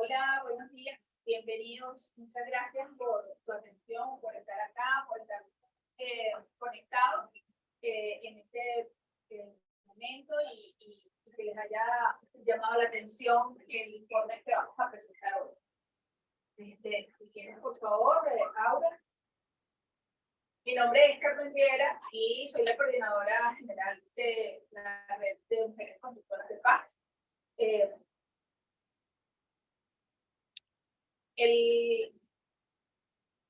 Hola, buenos días, bienvenidos. Muchas gracias por su atención, por estar acá, por estar conectados en este momento y que les haya llamado la atención el informe que vamos a presentar hoy. Si quieren, por favor, Aura. Mi nombre es Carmen Riera y soy la coordinadora general de la red de mujeres conductoras de paz.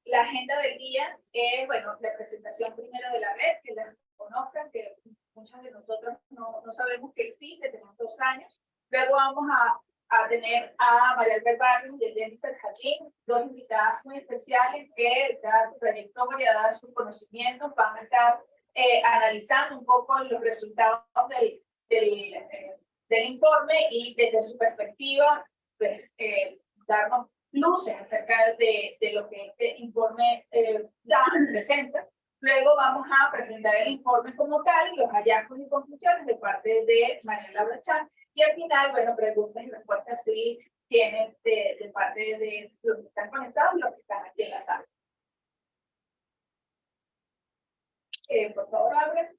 La agenda del día es, bueno, la presentación primero de la red, que la conozcan, que muchos de nosotros no sabemos que existe, tenemos 2 años. Luego vamos a tener a María Albert Barrios y a Jennifer Jardín, 2 invitadas muy especiales que, dada su trayectoria, dada su conocimiento, van a estar analizando un poco los resultados del informe y desde su perspectiva, pues, darnos luces acerca de lo que este informe presenta. Luego vamos a presentar el informe como tal, los hallazgos y conclusiones de parte de María Laura Chan, y al final, bueno, preguntas y respuestas si tienen de parte de los que están conectados y los que están aquí en la sala. Por favor, abre.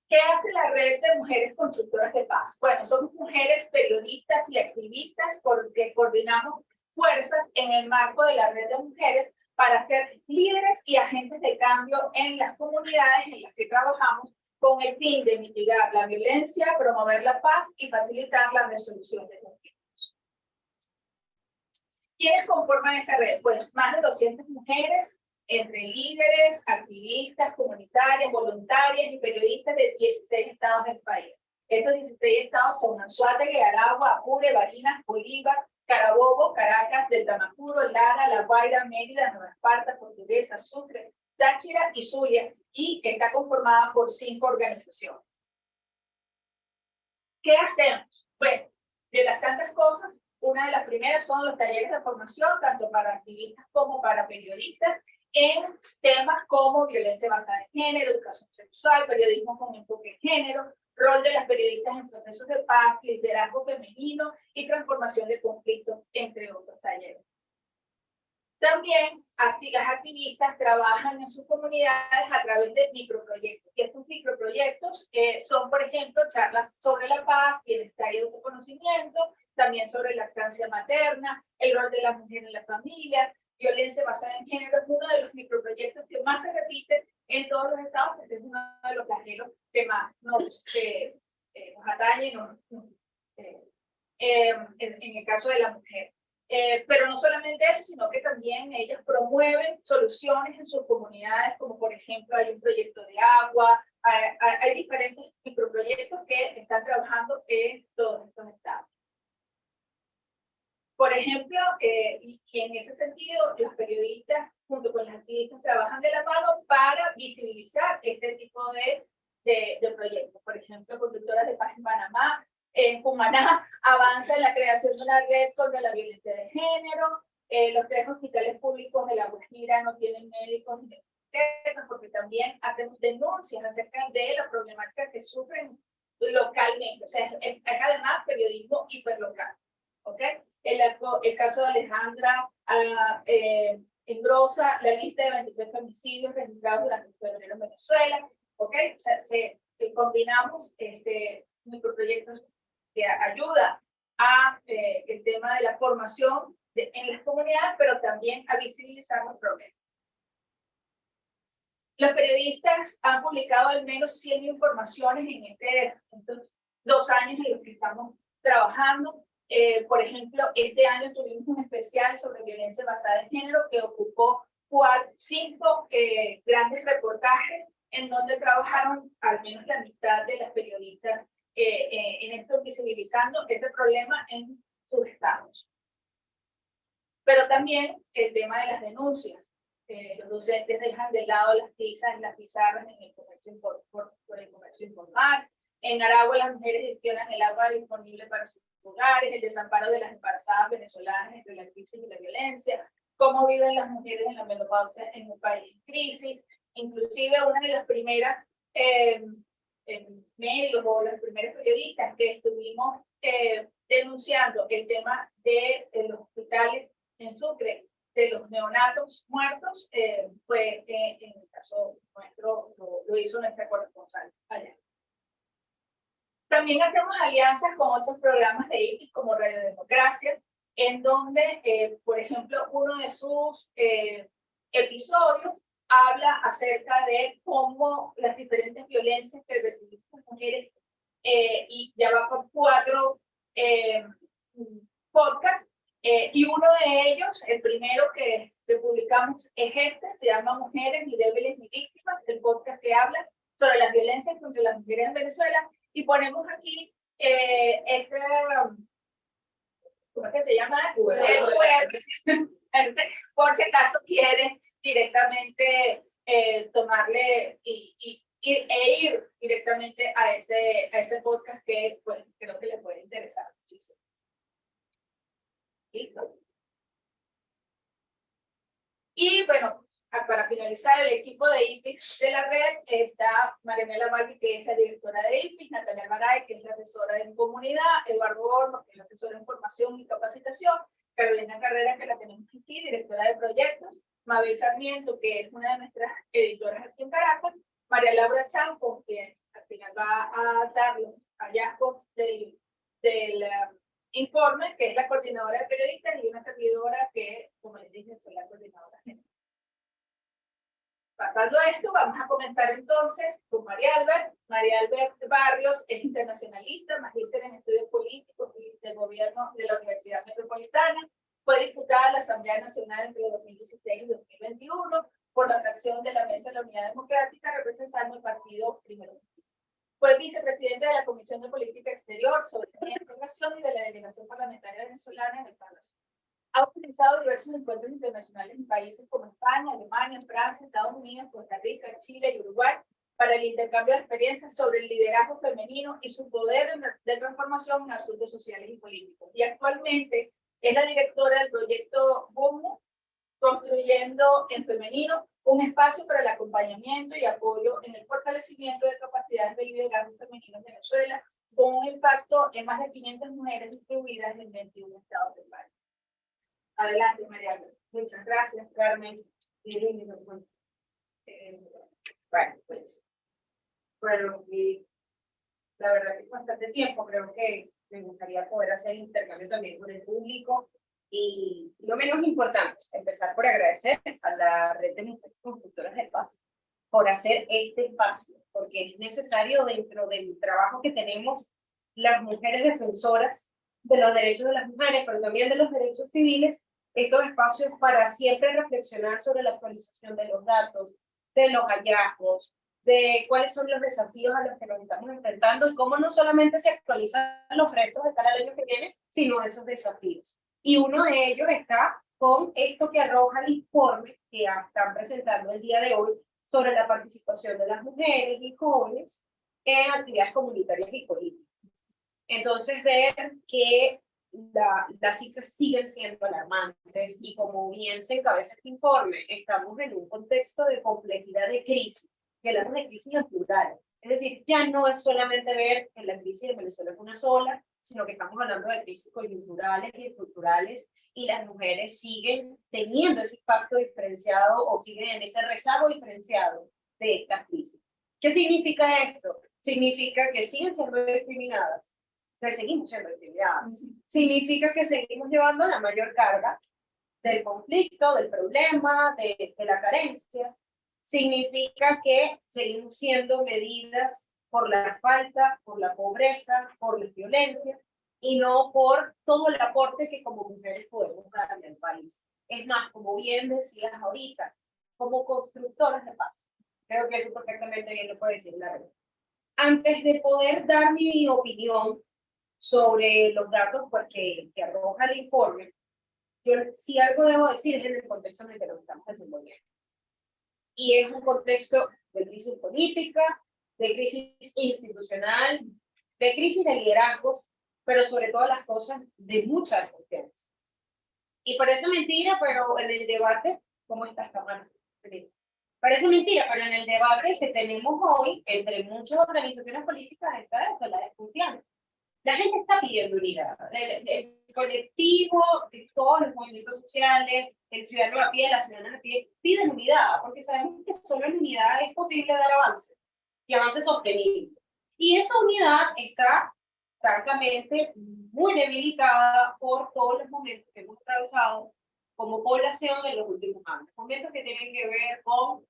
¿Qué hace la red de mujeres constructoras de paz? Bueno, somos mujeres periodistas y activistas que coordinamos fuerzas en el marco de la red de mujeres para ser líderes y agentes de cambio en las comunidades en las que trabajamos con el fin de mitigar la violencia, promover la paz y facilitar la resolución de conflictos. ¿Quiénes conforman esta red? Pues más de 200 mujeres, entre líderes, activistas, comunitarias, voluntarias y periodistas de 16 estados del país. Estos 16 estados son Anzoátegui, Aragua, Apure, Barinas, Bolívar, Carabobo, Caracas, Delta Macuro, Lara, La Guaira, Mérida, Nueva Esparta, Portuguesa, Sucre, Táchira y Zulia, y está conformada por 5 organizaciones. ¿Qué hacemos? Bueno, de las tantas cosas, una de las primeras son los talleres de formación, tanto para activistas como para periodistas, en temas como violencia basada en género, educación sexual, periodismo con enfoque en género, rol de las periodistas en procesos de paz, liderazgo femenino y transformación de conflictos, entre otros talleres. También las activistas trabajan en sus comunidades a través de microproyectos. Y estos microproyectos son, por ejemplo, charlas sobre la paz, bienestar y autoconocimiento, también sobre lactancia materna, el rol de la mujer en la familia, violencia basada en género. Es uno de los microproyectos que más se repite en todos los estados, porque es uno de los flagelos que más nos atañe en el caso de la mujer. Pero no solamente eso, sino que también ellas promueven soluciones en sus comunidades, como por ejemplo hay un proyecto de agua, hay diferentes microproyectos que están trabajando en todos estos estados. Por ejemplo, y en ese sentido, los periodistas junto con los activistas trabajan de la mano para visibilizar este tipo de proyectos. Por ejemplo, Conductoras de Paz en Panamá, en Cumaná, avanza en la creación de una red contra la violencia de género. Los 3 hospitales públicos de La Guajira no tienen médicos ni expertos, porque también hacemos denuncias acerca de la problemática que sufren localmente. O sea, es además periodismo hiperlocal. ¿Okay? El caso de Alejandra engrosa la lista de 23 femicidios registrados durante febrero en Venezuela. ¿Okay? O sea, combinamos microproyectos que ayuda a el tema de la formación en las comunidades, pero también a visibilizar los problemas. Los periodistas han publicado al menos 100 informaciones en estos 2 años en los que estamos trabajando. Por ejemplo, este año tuvimos un especial sobre violencia basada en género que ocupó 5 grandes reportajes en donde trabajaron al menos la mitad de las periodistas en esto, visibilizando ese problema en sus estados. Pero también el tema de las denuncias. Los docentes dejan de lado las tizas en las pizarras en el comercio por el comercio informal. En Aragua las mujeres gestionan el agua disponible para sus hogares, el desamparo de las embarazadas venezolanas entre la crisis y la violencia, cómo viven las mujeres en la menopausia en un país en crisis. Inclusive una de las primeras medios o los primeros periodistas que estuvimos denunciando el tema de los hospitales en Sucre, de los neonatos muertos, fue en el caso nuestro, lo hizo nuestra corresponsal allá. También hacemos alianzas con otros programas de IPIS como Radio Democracia, en donde, por ejemplo, uno de sus episodios habla acerca de cómo las diferentes violencias que recibimos las mujeres, y ya va por 4 podcasts, y uno de ellos, el primero que publicamos es este, se llama Mujeres, ni débiles ni víctimas, el podcast que habla sobre las violencias contra las mujeres en Venezuela, y ponemos aquí ¿cómo es que se llama? El QR, por si acaso quieren directamente tomarle e ir directamente a ese podcast que pues, creo que les puede interesar muchísimo. ¿Listo? Y bueno, para finalizar, el equipo de IPIS de la red está Marianela Magui, que es la directora de IPIS, Natalia Maray, que es la asesora de comunidad, Eduardo Hornos, que es la asesora de información y capacitación, Carolina Carrera, que la tenemos aquí, directora de proyectos, Mabel Sarmiento, que es una de nuestras editoras aquí en Caracas, María Laura Champo, que al final va a dar los hallazgos del informe, que es la coordinadora de periodistas, y una servidora que, como les dije, soy la coordinadora general. Pasando a esto, vamos a comenzar entonces con María Albert. María Albert Barrios es internacionalista, magíster en estudios políticos y del gobierno de la Universidad Metropolitana. Fue diputada de la Asamblea Nacional entre 2016 y 2021 por la fracción de la Mesa de la Unidad Democrática, representando el partido Primero. Fue vicepresidenta de la Comisión de Política Exterior, Soberanía y Integración y de la Delegación Parlamentaria Venezolana en el Palacio. Ha organizado diversos encuentros internacionales en países como España, Alemania, Francia, Estados Unidos, Costa Rica, Chile y Uruguay para el intercambio de experiencias sobre el liderazgo femenino y su poder de transformación en asuntos sociales y políticos. Y actualmente es la directora del proyecto BUMU, Construyendo en Femenino, un espacio para el acompañamiento y apoyo en el fortalecimiento de capacidades de liderazgo femenino en Venezuela, con un impacto en más de 500 mujeres distribuidas en 21 estados del país. Adelante, Mariana. Muchas gracias, Carmen. Bueno, y la verdad que es bastante tiempo, creo que me gustaría poder hacer intercambio también con el público y lo menos importante, empezar por agradecer a la Red de Mujeres Constructoras de Paz por hacer este espacio, porque es necesario dentro del trabajo que tenemos las mujeres defensoras de los derechos de las mujeres, pero también de los derechos civiles, estos espacios para siempre reflexionar sobre la actualización de los datos, de los hallazgos, de cuáles son los desafíos a los que nos estamos enfrentando y cómo no solamente se actualizan los retos de cara al año que viene, sino esos desafíos. Y uno de ellos está con esto que arroja el informe que están presentando el día de hoy sobre la participación de las mujeres y jóvenes en actividades comunitarias y políticas. Entonces, ver que las cifras siguen siendo alarmantes y como bien se encabeza este informe, estamos en un contexto de complejidad de crisis, que hablamos de crisis en plural. Es decir, ya no es solamente ver que la crisis de Venezuela es una sola, sino que estamos hablando de crisis coyunturales y estructurales y las mujeres siguen teniendo ese impacto diferenciado o siguen en ese rezago diferenciado de esta crisis. ¿Qué significa esto? Significa que siguen siendo discriminadas, que seguimos siendo discriminadas. Significa que seguimos llevando la mayor carga del conflicto, del problema, de la carencia. Significa que seguimos siendo medidas por la falta, por la pobreza, por las violencias, y no por todo el aporte que como mujeres podemos dar al país. Es más, como bien decías ahorita, como constructoras de paz. Creo que eso perfectamente bien lo puede decir la verdad. Antes de poder dar mi opinión sobre los datos pues, que arroja el informe, yo si algo debo decir es en el contexto en el que nos estamos desenvolviendo. Y es un contexto de crisis política, de crisis institucional, de crisis de liderazgo, pero sobre todas las cosas de mucha desconfianza. Y parece mentira, pero en el debate, ¿cómo está esta mano? Parece mentira, pero en el debate que tenemos hoy, entre muchas organizaciones políticas, está eso, la desconfianza. La gente está pidiendo unidad. El colectivo, de todos los movimientos sociales, el ciudadano a pie, la ciudadana a pie, piden unidad, porque sabemos que solo en unidad es posible dar avances, y avances sostenibles. Y esa unidad está francamente muy debilitada por todos los momentos que hemos atravesado como población en los últimos años. Momentos que tienen que ver con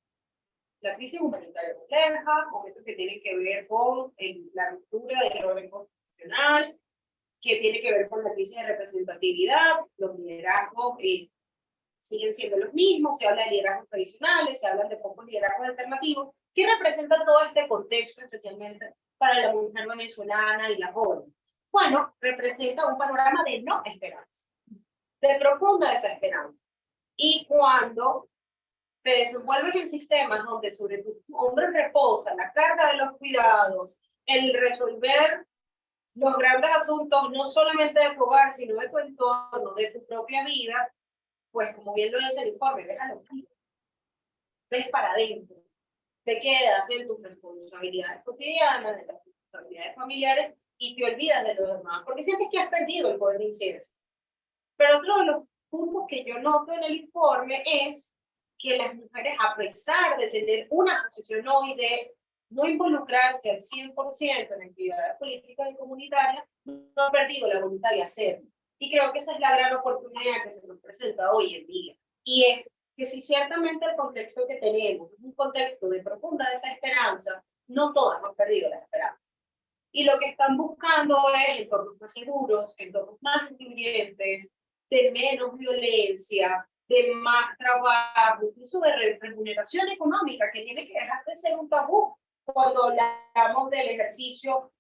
la crisis humanitaria compleja, momentos que tienen que ver con la ruptura del orden constitucional, que tiene que ver con la crisis de representatividad, los liderazgos siguen siendo los mismos, se habla de liderazgos tradicionales, se habla de pocos liderazgos alternativos, que representan todo este contexto, especialmente para la mujer venezolana y la joven. Bueno, representa un panorama de no esperanza, de profunda desesperanza. Y cuando te desenvuelves en sistemas donde sobre tus hombros reposa la carga de los cuidados, el resolver los grandes asuntos, no solamente de tu hogar, sino de tu entorno, de tu propia vida, pues como bien lo dice el informe, ves a los hijos, ves para adentro, te quedas en tus responsabilidades cotidianas, en las responsabilidades familiares, y te olvidas de los demás, porque sientes que has perdido el poder de incidencia. Pero otro de los puntos que yo noto en el informe es que las mujeres, a pesar de tener una posición hoy de no involucrarse al 100% en actividades políticas y comunitarias, no han perdido la voluntad de hacerlo. Y creo que esa es la gran oportunidad que se nos presenta hoy en día. Y es que si ciertamente el contexto que tenemos es un contexto de profunda desesperanza, no todas han perdido la esperanza. Y lo que están buscando es entornos más seguros, entornos más incluyentes, de menos violencia, de más trabajo, incluso de remuneración económica, que tiene que dejar de ser un tabú cuando hablamos del ejercicio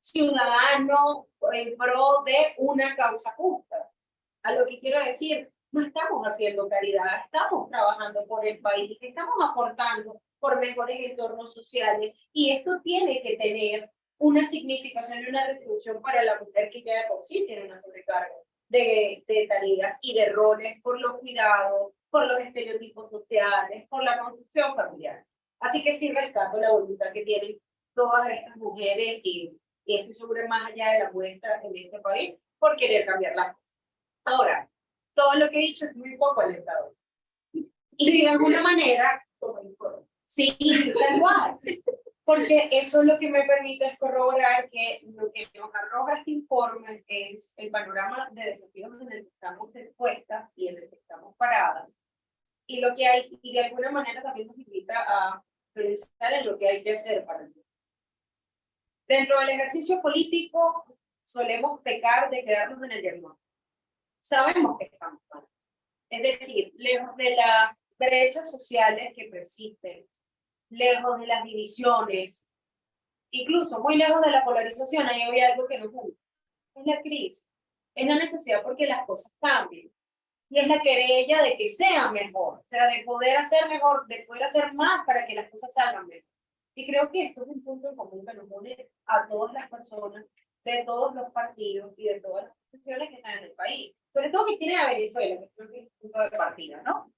ciudadano en pro de una causa justa. A lo que quiero decir, no estamos haciendo caridad, estamos trabajando por el país, estamos aportando por mejores entornos sociales, y esto tiene que tener una significación y una retribución para la mujer que ya de por sí tiene una sobrecarga de tareas y de roles por los cuidados, por los estereotipos sociales, por la construcción familiar. Así que sí rescato la voluntad que tienen todas estas mujeres y estoy segura más allá de la muestra en este país por querer cambiar las cosas. Ahora, todo lo que he dicho es muy poco alentador. Y de alguna manera, como informe, sí, tal cual. Porque eso es lo que me permite es corroborar que lo que nos arroja este informe es el panorama de desafíos en el que estamos expuestas y en el que estamos paradas. Y lo que hay, y de alguna manera también nos invita a pensar en lo que hay que hacer para ello. Dentro del ejercicio político, solemos pecar de quedarnos en el diagnóstico. Sabemos que estamos mal. Es decir, lejos de las brechas sociales que persisten, lejos de las divisiones, incluso muy lejos de la polarización, ahí había algo que nos une. Es la crisis, es la necesidad porque las cosas cambien. Y es la querella de que sea mejor, o sea, de poder hacer mejor, de poder hacer más para que las cosas salgan mejor. Y creo que esto es un punto en común que nos une a todas las personas, de todos los partidos y de todas las instituciones que están en el país. Sobre todo que tiene a Venezuela, que creo que es un punto de partida, ¿no?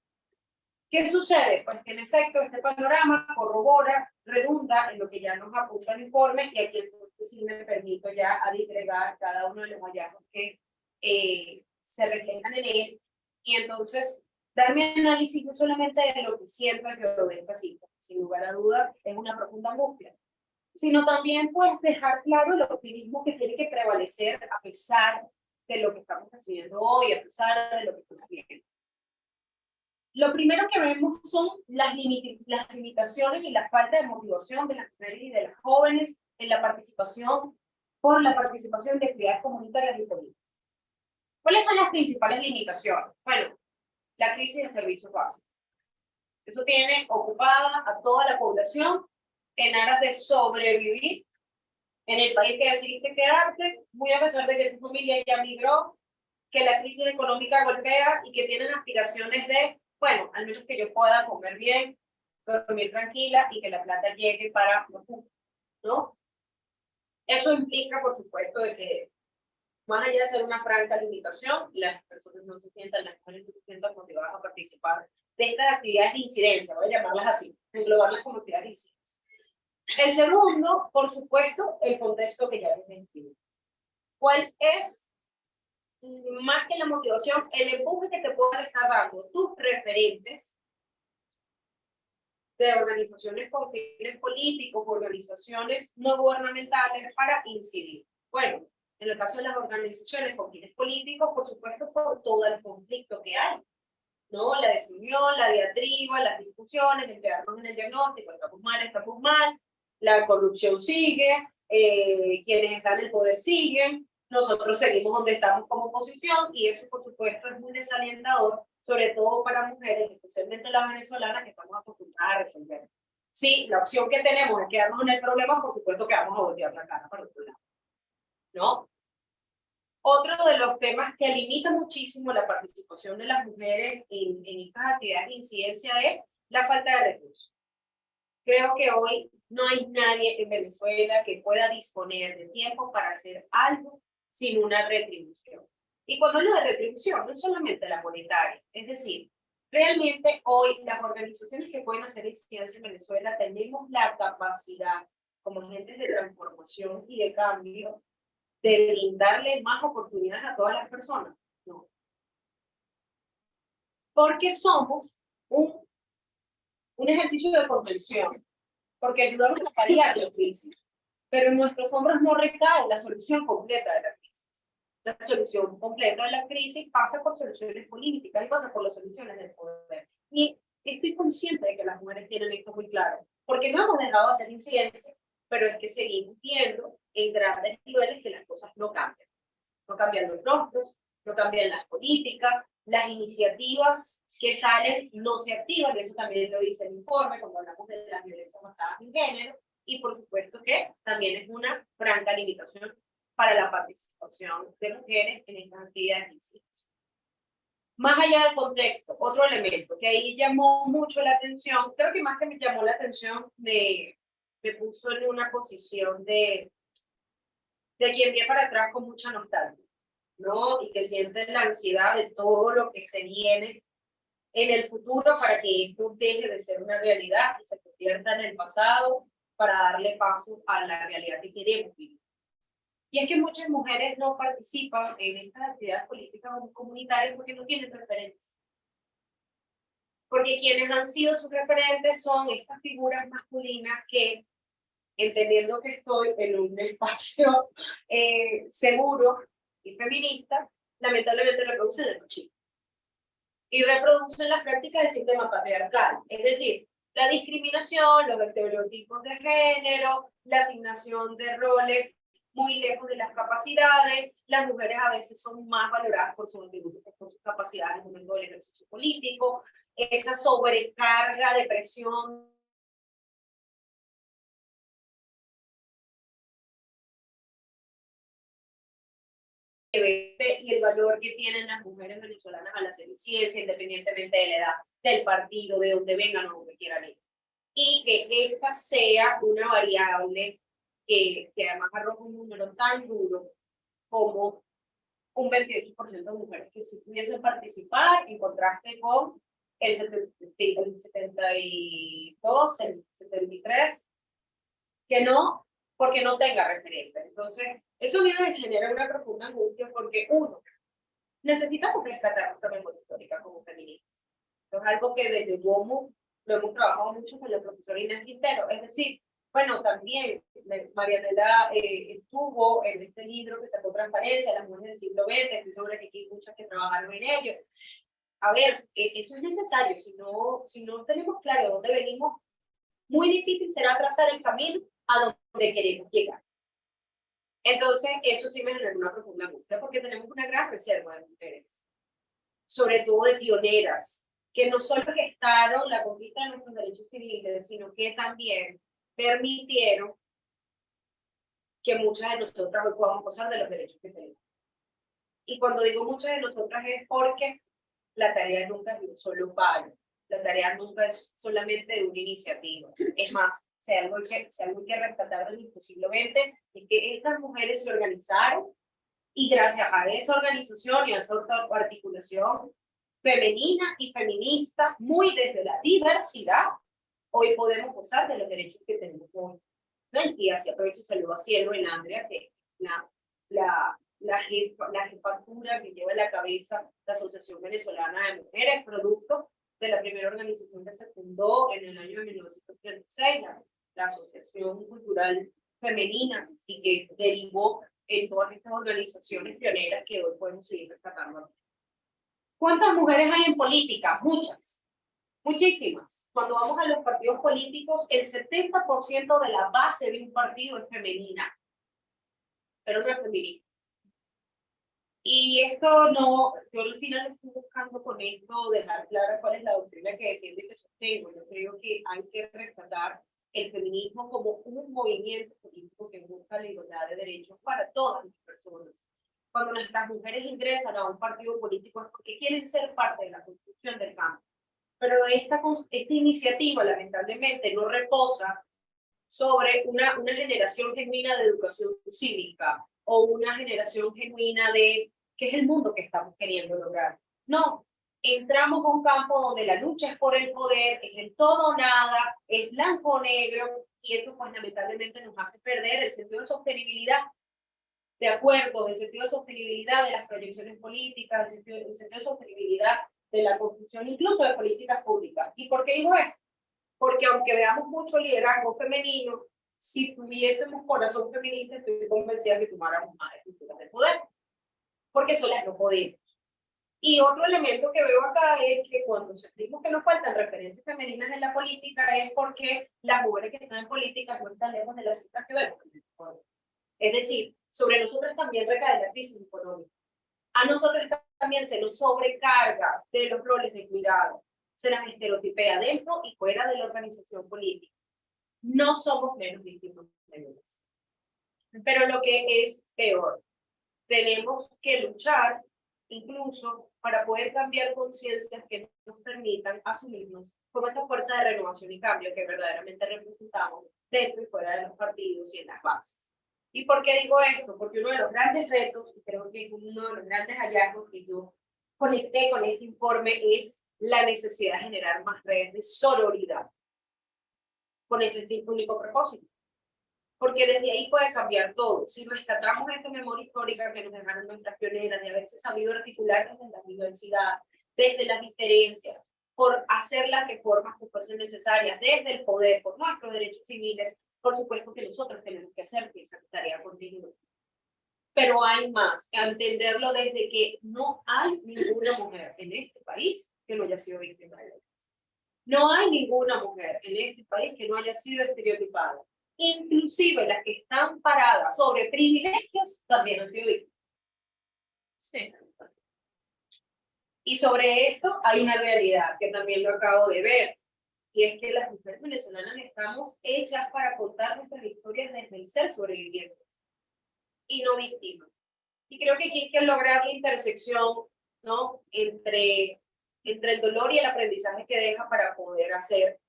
¿Qué sucede? Pues que en efecto este panorama corrobora, redunda en lo que ya nos apunta el informe, y aquí sí me permito ya a disgregar cada uno de los hallazgos que se reflejan en él, y entonces dar mi análisis no solamente de lo que siento yo de esta cita, sin lugar a dudas es una profunda angustia, sino también pues dejar claro el optimismo que tiene que prevalecer a pesar de lo que estamos haciendo hoy, a pesar de lo que estamos viendo. Lo primero que vemos son las limitaciones y la falta de motivación de las mujeres y de las jóvenes en la participación, por la participación de actividades comunitarias y políticas. ¿Cuáles son las principales limitaciones? Bueno, la crisis de servicios básicos. Eso tiene ocupada a toda la población en aras de sobrevivir en el país que decidiste quedarte, muy a pesar de que tu familia ya migró, que la crisis económica golpea y que tienen aspiraciones de, bueno, al menos que yo pueda comer bien, dormir tranquila y que la plata llegue para los justos, ¿no? Eso implica, por supuesto, de que más allá de ser una franca limitación, las personas no se sientan, las mujeres no se sientan motivadas a participar de estas actividades de incidencia, voy a llamarlas así, englobarlas como actividades de incidencia. El segundo, por supuesto, el contexto que ya les describí. ¿Cuál es, más que la motivación, el empuje que te puedan estar dando tus referentes de organizaciones con fines políticos, organizaciones no gubernamentales para incidir? Bueno, en el caso de las organizaciones con fines políticos, por supuesto, por todo el conflicto que hay, ¿no? La desunión, la diatriba, las discusiones, el quedarnos en el diagnóstico, estamos mal, la corrupción sigue, quienes están en el poder siguen, nosotros seguimos donde estamos como oposición, y eso, por supuesto, es muy desalentador, sobre todo para mujeres, especialmente las venezolanas, que estamos acostumbradas a resolver. Sí, la opción que tenemos es quedarnos en el problema, por supuesto que vamos a voltear la cara para otro lado, ¿no? Otro de los temas que limita muchísimo la participación de las mujeres en estas actividades de incidencia es la falta de recursos. Creo que hoy no hay nadie en Venezuela que pueda disponer de tiempo para hacer algo sin una retribución. Y cuando hablo de retribución, no es solamente la monetaria, es decir, realmente hoy las organizaciones que pueden hacer incidencia en Venezuela tenemos la capacidad, como agentes de transformación y de cambio, de brindarle más oportunidades a todas las personas. No. Porque somos un ejercicio de contención, porque ayudamos a paliar la crisis, pero en nuestros hombros no recae la solución completa de la crisis. La solución completa de la crisis pasa por soluciones políticas y pasa por las soluciones del poder. Y estoy consciente de que las mujeres tienen esto muy claro, porque no hemos dejado de hacer incidencia, pero es que seguimos viendo en grandes niveles que las cosas no cambian. No cambian los rostros, no cambian las políticas, las iniciativas que salen no se activan, eso también lo dice el informe cuando hablamos de las violencias basadas en género, y por supuesto que también es una franca limitación para la participación de mujeres en estas actividades físicas. Más allá del contexto, otro elemento que ahí llamó mucho la atención, creo que más que me llamó la atención, me puso en una posición de quien viene para atrás con mucha nostalgia, ¿no? Y que siente la ansiedad de todo lo que se viene en el futuro para que esto deje de ser una realidad y se convierta en el pasado para darle paso a la realidad que queremos vivir. Y es que muchas mujeres no participan en estas actividades políticas o comunitarias porque no tienen referentes. Porque quienes han sido sus referentes son estas figuras masculinas que, entendiendo que estoy en un espacio seguro y feminista, lamentablemente reproducen el machismo. Y reproducen las prácticas del sistema patriarcal, es decir, la discriminación, los estereotipos de género, la asignación de roles muy lejos de las capacidades. Las mujeres a veces son más valoradas por sus atributos que por sus capacidades en el momento del ejercicio político. Esa sobrecarga de presión y el valor que tienen las mujeres venezolanas al hacer ciencia, independientemente de la edad, del partido, de donde vengan o donde quieran ir. Y que esta sea una variable que además arroja un número tan duro como un 28% de mujeres que sí pudiesen participar, en contraste con el 72, el 73, que no, porque no tenga referente. Entonces, eso mismo genera una profunda angustia porque uno, necesitamos rescatar nuestra memoria histórica como feministas. Es algo que desde WOMU lo hemos trabajado mucho con la profesora Inés Quintero. Es decir, bueno, también Marianela estuvo en este libro que sacó Transparencia, las mujeres del siglo XX, estoy segura que aquí hay muchas que trabajaron en ello. A ver, eso es necesario, si no tenemos claro dónde venimos, muy difícil será trazar el camino a donde queremos llegar. Entonces, eso sí me genera una profunda angustia, porque tenemos una gran reserva de mujeres, sobre todo de pioneras, que no solo gestaron la conquista de nuestros derechos civiles, sino que también permitieron que muchas de nosotras hoy podamos gozar de los derechos que tenemos. Y cuando digo muchas de nosotras es porque la tarea nunca es de un solo palo, la tarea nunca es solamente de una iniciativa. Es más, si hay algo que rescatar del siglo XX, es que estas mujeres se organizaron y gracias a esa organización y a esa articulación femenina y feminista, muy desde la diversidad, hoy podemos gozar de los derechos que tenemos hoy. ¿No? Y así aprovecho y saludo a Cielo en Andrea, que la jefatura que lleva a la cabeza la Asociación Venezolana de Mujeres, producto de la primera organización que se fundó en el año 1936, la Asociación Cultural Femenina, y que derivó en todas estas organizaciones pioneras que hoy podemos seguir rescatando. ¿Cuántas mujeres hay en política? Muchas. Muchísimas. Cuando vamos a los partidos políticos, el 70% de la base de un partido es femenina, pero no es feminista. Y esto no, yo al final estoy buscando con esto dejar clara cuál es la doctrina que defiende y que sostengo. Yo creo que hay que rescatar el feminismo como un movimiento político que busca la igualdad de derechos para todas las personas. Cuando nuestras mujeres ingresan a un partido político es porque quieren ser parte de la construcción del cambio. Pero esta iniciativa, lamentablemente, no reposa sobre una generación genuina de educación cívica o una generación genuina de qué es el mundo que estamos queriendo lograr. No, entramos a un campo donde la lucha es por el poder, es el todo o nada, es blanco o negro, y eso pues lamentablemente nos hace perder el sentido de sostenibilidad, de acuerdo, el sentido de sostenibilidad de las proyecciones políticas, el sentido de sostenibilidad de la construcción incluso de políticas públicas. ¿Y por qué digo esto? Porque aunque veamos mucho liderazgo femenino, si tuviésemos corazón feminista, estoy convencida que tomáramos más estructuras de poder, porque solas no podemos. Y otro elemento que veo acá es que cuando sentimos que nos faltan referencias femeninas en la política es porque las mujeres que están en política no están lejos de las cifras que vemos. Es decir, sobre nosotros también recae la crisis económica. A nosotros también se nos sobrecarga de los roles de cuidado, se las estereotipea dentro y fuera de la organización política. No somos menos víctimas de violencia. Pero lo que es peor, tenemos que luchar incluso para poder cambiar conciencias que nos permitan asumirnos como esa fuerza de renovación y cambio que verdaderamente representamos dentro y fuera de los partidos y en las bases. ¿Y por qué digo esto? Porque uno de los grandes retos, y creo que uno de los grandes hallazgos que yo conecté con este informe es la necesidad de generar más redes de sororidad con ese único propósito. Porque desde ahí puede cambiar todo. Si rescatamos esta memoria histórica que nos dejaron nuestras pioneras, de haberse sabido articular desde la diversidad, desde las diferencias, por hacer las reformas que fuesen necesarias, desde el poder, por nuestros derechos civiles, por supuesto que nosotros tenemos que hacer que esa tarea continúe. Pero hay más, que entenderlo desde que no hay ninguna mujer en este país que no haya sido víctima de violencia. No hay ninguna mujer en este país que no haya sido estereotipada. Inclusive las que están paradas sobre privilegios también han sido víctimas. Sí. Y sobre esto hay una realidad que también lo acabo de ver, y es que las mujeres venezolanas estamos hechas para contar nuestras historias desde el ser sobrevivientes y no víctimas. Y creo que aquí hay que lograr la intersección, ¿no? entre el dolor y el aprendizaje que deja para poder hacer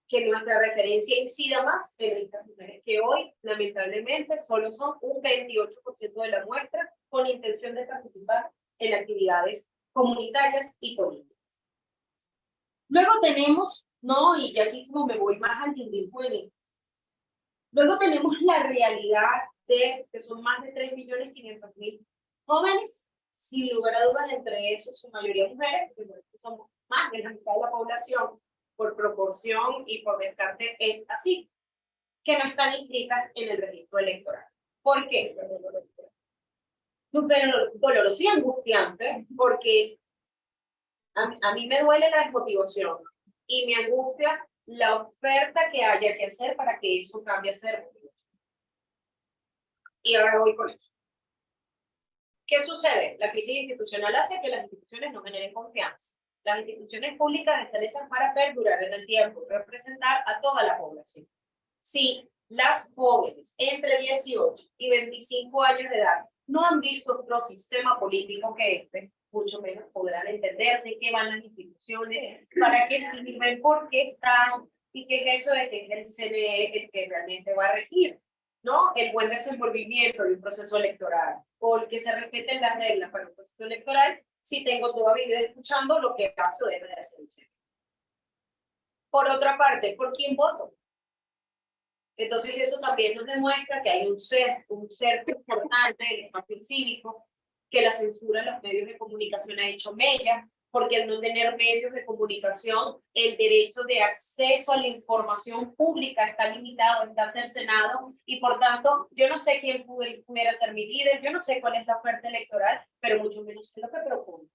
que nuestra referencia incida más en estas mujeres que hoy, lamentablemente, solo son un 28% de la muestra con intención de participar en actividades comunitarias y políticas. Luego tenemos, ¿no? Y aquí como me voy más al dindín juvenil. Luego tenemos la realidad de que son más de 3.500.000 jóvenes, sin lugar a dudas, entre esos su mayoría mujeres, porque somos más de la mitad de la población, por proporción y por descarte es así, que no están inscritas en el registro electoral. ¿Por qué? Súper doloroso y angustiante, porque a mí me duele la desmotivación y me angustia la oferta que haya que hacer para que eso cambie a ser motivación. Y ahora voy con eso. ¿Qué sucede? La crisis institucional hace que las instituciones no generen confianza. Las instituciones públicas están hechas para perdurar en el tiempo, representar a toda la población. Si las jóvenes entre 18 y 25 años de edad no han visto otro sistema político que este, mucho menos podrán entender de qué van las instituciones, para qué sirven, por qué están, y qué es eso de que es el CNE el que realmente va a regir, ¿no? El buen desenvolvimiento de un proceso electoral, o el que se respeten las reglas para un proceso electoral, si tengo toda mi vida escuchando lo que hace o deja de hacer. Por otra parte, ¿por quién voto? Entonces eso también nos demuestra que hay un ser importante del espacio cívico, que la censura en los medios de comunicación ha hecho mella, porque al no tener medios de comunicación, el derecho de acceso a la información pública está limitado, está cercenado, y por tanto, yo no sé quién pudiera ser mi líder, yo no sé cuál es la oferta electoral, pero mucho menos sé lo que propone,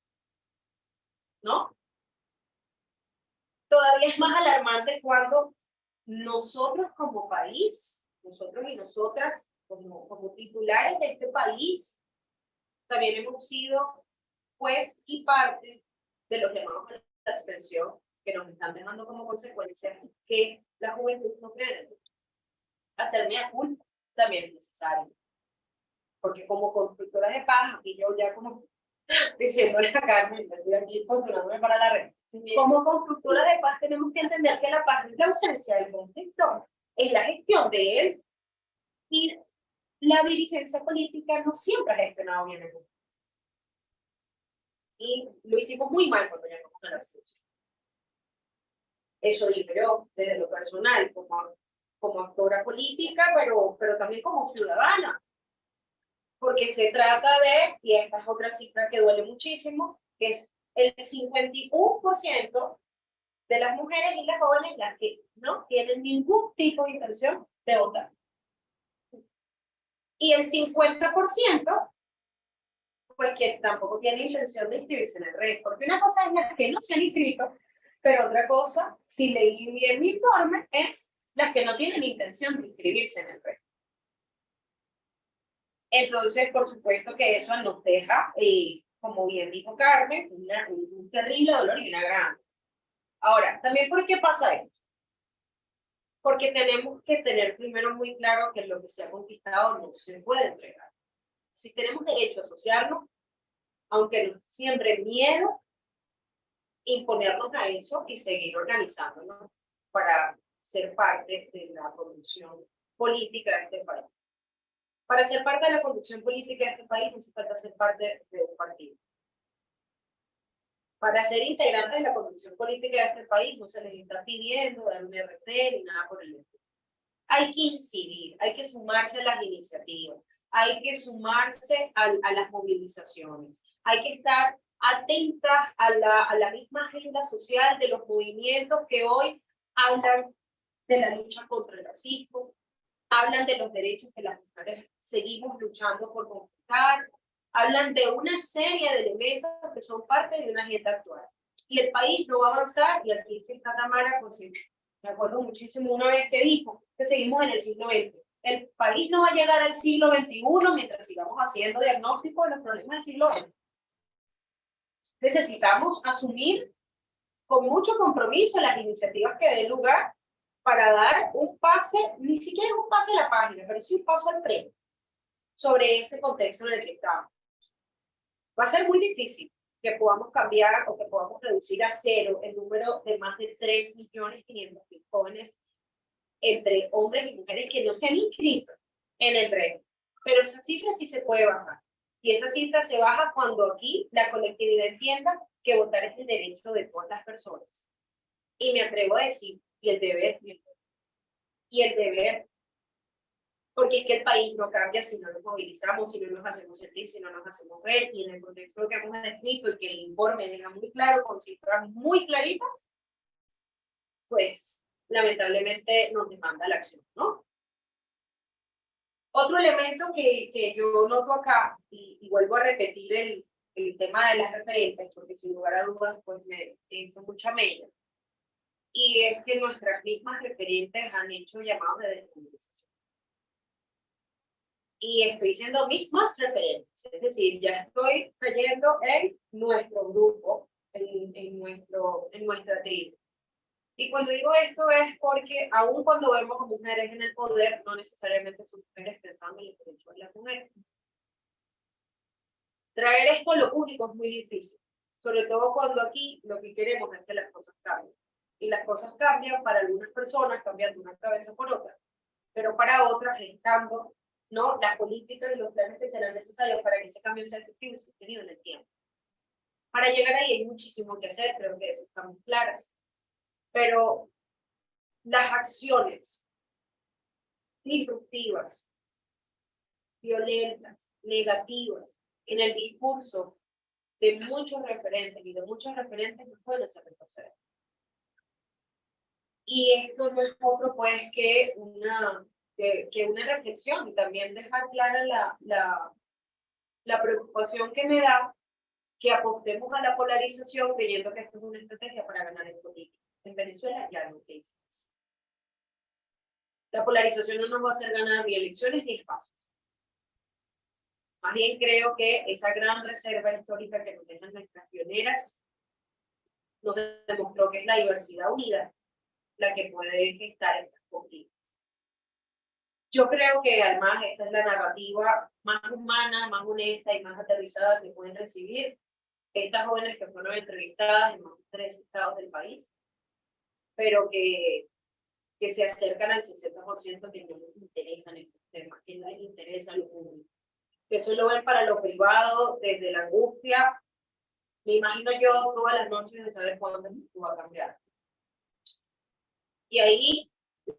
¿no? Todavía es más alarmante cuando nosotros como país, nosotros y nosotras como titulares de este país, también hemos sido juez y parte de los llamados a la abstención, que nos están dejando como consecuencia que la juventud no cree en el voto. Hacerme a culpa también es necesario, porque como constructora de paz, y yo ya como diciéndole a Carmen, estoy aquí controlándome para la red, como constructora de paz tenemos que entender que la paz es la ausencia del conflicto, es la gestión de él, y la dirigencia política no siempre ha gestionado bien el conflicto. Y lo hicimos muy mal cuando llegamos a la abstención. Eso digo yo, desde lo personal, como actora política, pero también como ciudadana. Porque se trata de, y esta es otra cifra que duele muchísimo, que es el 51% de las mujeres y las jóvenes las que no tienen ningún tipo de intención de votar. Y el 50%, pues que tampoco tiene intención de inscribirse en el RED, porque una cosa es las que no se han inscrito, pero otra cosa, si leí bien mi informe, es las que no tienen intención de inscribirse en el RED. Entonces, por supuesto que eso nos deja, como bien dijo Carmen, un terrible dolor y una gran. Ahora, también, ¿por qué pasa esto? Porque tenemos que tener primero muy claro que lo que se ha conquistado no se puede entregar. Si tenemos derecho a asociarnos, aunque nos siempre miedo, imponernos a eso y seguir organizándonos para ser parte de la conducción política de este país. Para ser parte de la conducción política de este país, no se falta ser parte de un partido. Para ser integrantes de la conducción política de este país, no se les está pidiendo dar un RT ni nada por el estilo. Hay que incidir, hay que sumarse a las iniciativas, hay que sumarse a las movilizaciones, hay que estar atentas a la misma agenda social de los movimientos que hoy hablan de la lucha contra el racismo, hablan de los derechos que las mujeres seguimos luchando por conquistar, hablan de una serie de elementos que son parte de una agenda actual. Y el país no va a avanzar, y aquí está Tamara, pues me acuerdo muchísimo una vez que dijo que seguimos en el siglo XX. El país no va a llegar al siglo XXI mientras sigamos haciendo diagnóstico de los problemas del siglo XX. Necesitamos asumir con mucho compromiso las iniciativas que den lugar para dar un pase, ni siquiera un pase a la página, pero sí un paso al frente sobre este contexto en el que estamos. Va a ser muy difícil que podamos cambiar o que podamos reducir a cero el número de más de 3.500.000 jóvenes entre hombres y mujeres que no se han inscrito en el RED. Pero esa cifra sí se puede bajar. Y esa cifra se baja cuando aquí la colectividad entienda que votar es el derecho de todas las personas. Y me atrevo a decir, y el deber, porque es que el país no cambia si no nos movilizamos, si no nos hacemos sentir, si no nos hacemos ver, y en el contexto que hemos descrito y que el informe deja muy claro, con cifras muy claritas, pues lamentablemente nos demanda la acción, ¿no? Otro elemento que yo noto acá, y vuelvo a repetir el tema de las referentes, porque sin lugar a dudas, pues me hizo mucha mella, y es que nuestras mismas referentes han hecho llamados de desmovilización. Y estoy siendo mismas referentes, es decir, ya estoy cayendo en nuestro grupo, en nuestra tribu. Y cuando digo esto es porque aun cuando vemos a mujeres en el poder, no necesariamente son mujeres pensando en los derechos de las mujeres. Traer esto a lo público es muy difícil, sobre todo cuando aquí lo que queremos es que las cosas cambien. Y las cosas cambian para algunas personas, cambiando una cabeza por otra, pero para otras estando, ¿no?, las políticas y los planes que serán necesarios para que ese cambio sea efectivo y sostenido en el tiempo. Para llegar ahí hay muchísimo que hacer, creo que estamos claras. Pero las acciones disruptivas, violentas, negativas, en el discurso de muchos referentes y de muchos referentes no pueden hacer retroceder. Y esto no es otro pues que una reflexión y también dejar clara la preocupación que me da que apostemos a la polarización creyendo que esto es una estrategia para ganar en política. En Venezuela ya no es así. La polarización no nos va a hacer ganar ni elecciones ni espacios. Más bien creo que esa gran reserva histórica que nos dejan nuestras pioneras nos demostró que es la diversidad unida la que puede gestar estas conflictos. Yo creo que además esta es la narrativa más humana, más honesta y más aterrizada que pueden recibir estas jóvenes que fueron entrevistadas en más de 3 estados del país, pero que se acercan al 60% que no les interesan estos temas, que no les interesa lo público, que solo ven para lo privado desde la angustia. Me imagino yo todas las noches de saber cuándo esto va a cambiar. Y ahí,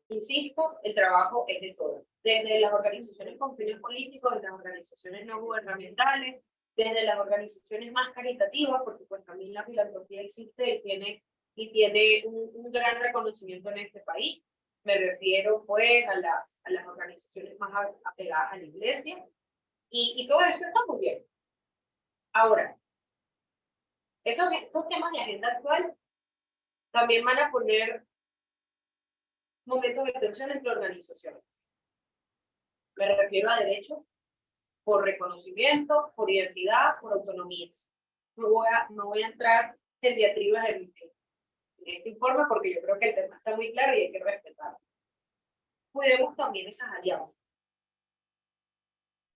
insisto, el trabajo es de todos. Desde las organizaciones con fines políticos, desde las organizaciones no gubernamentales, desde las organizaciones más caritativas, porque pues también la filantropía existe y tiene un gran reconocimiento en este país. Me refiero pues a las organizaciones más apegadas a la iglesia. Y todo esto está muy bien. Ahora, estos temas de agenda actual también van a poner momentos de tensión entre organizaciones. Me refiero a derechos por reconocimiento, por identidad, por autonomías. No voy a entrar en diatribas en este informe porque yo creo que el tema está muy claro y hay que respetarlo. Cuidemos también esas alianzas.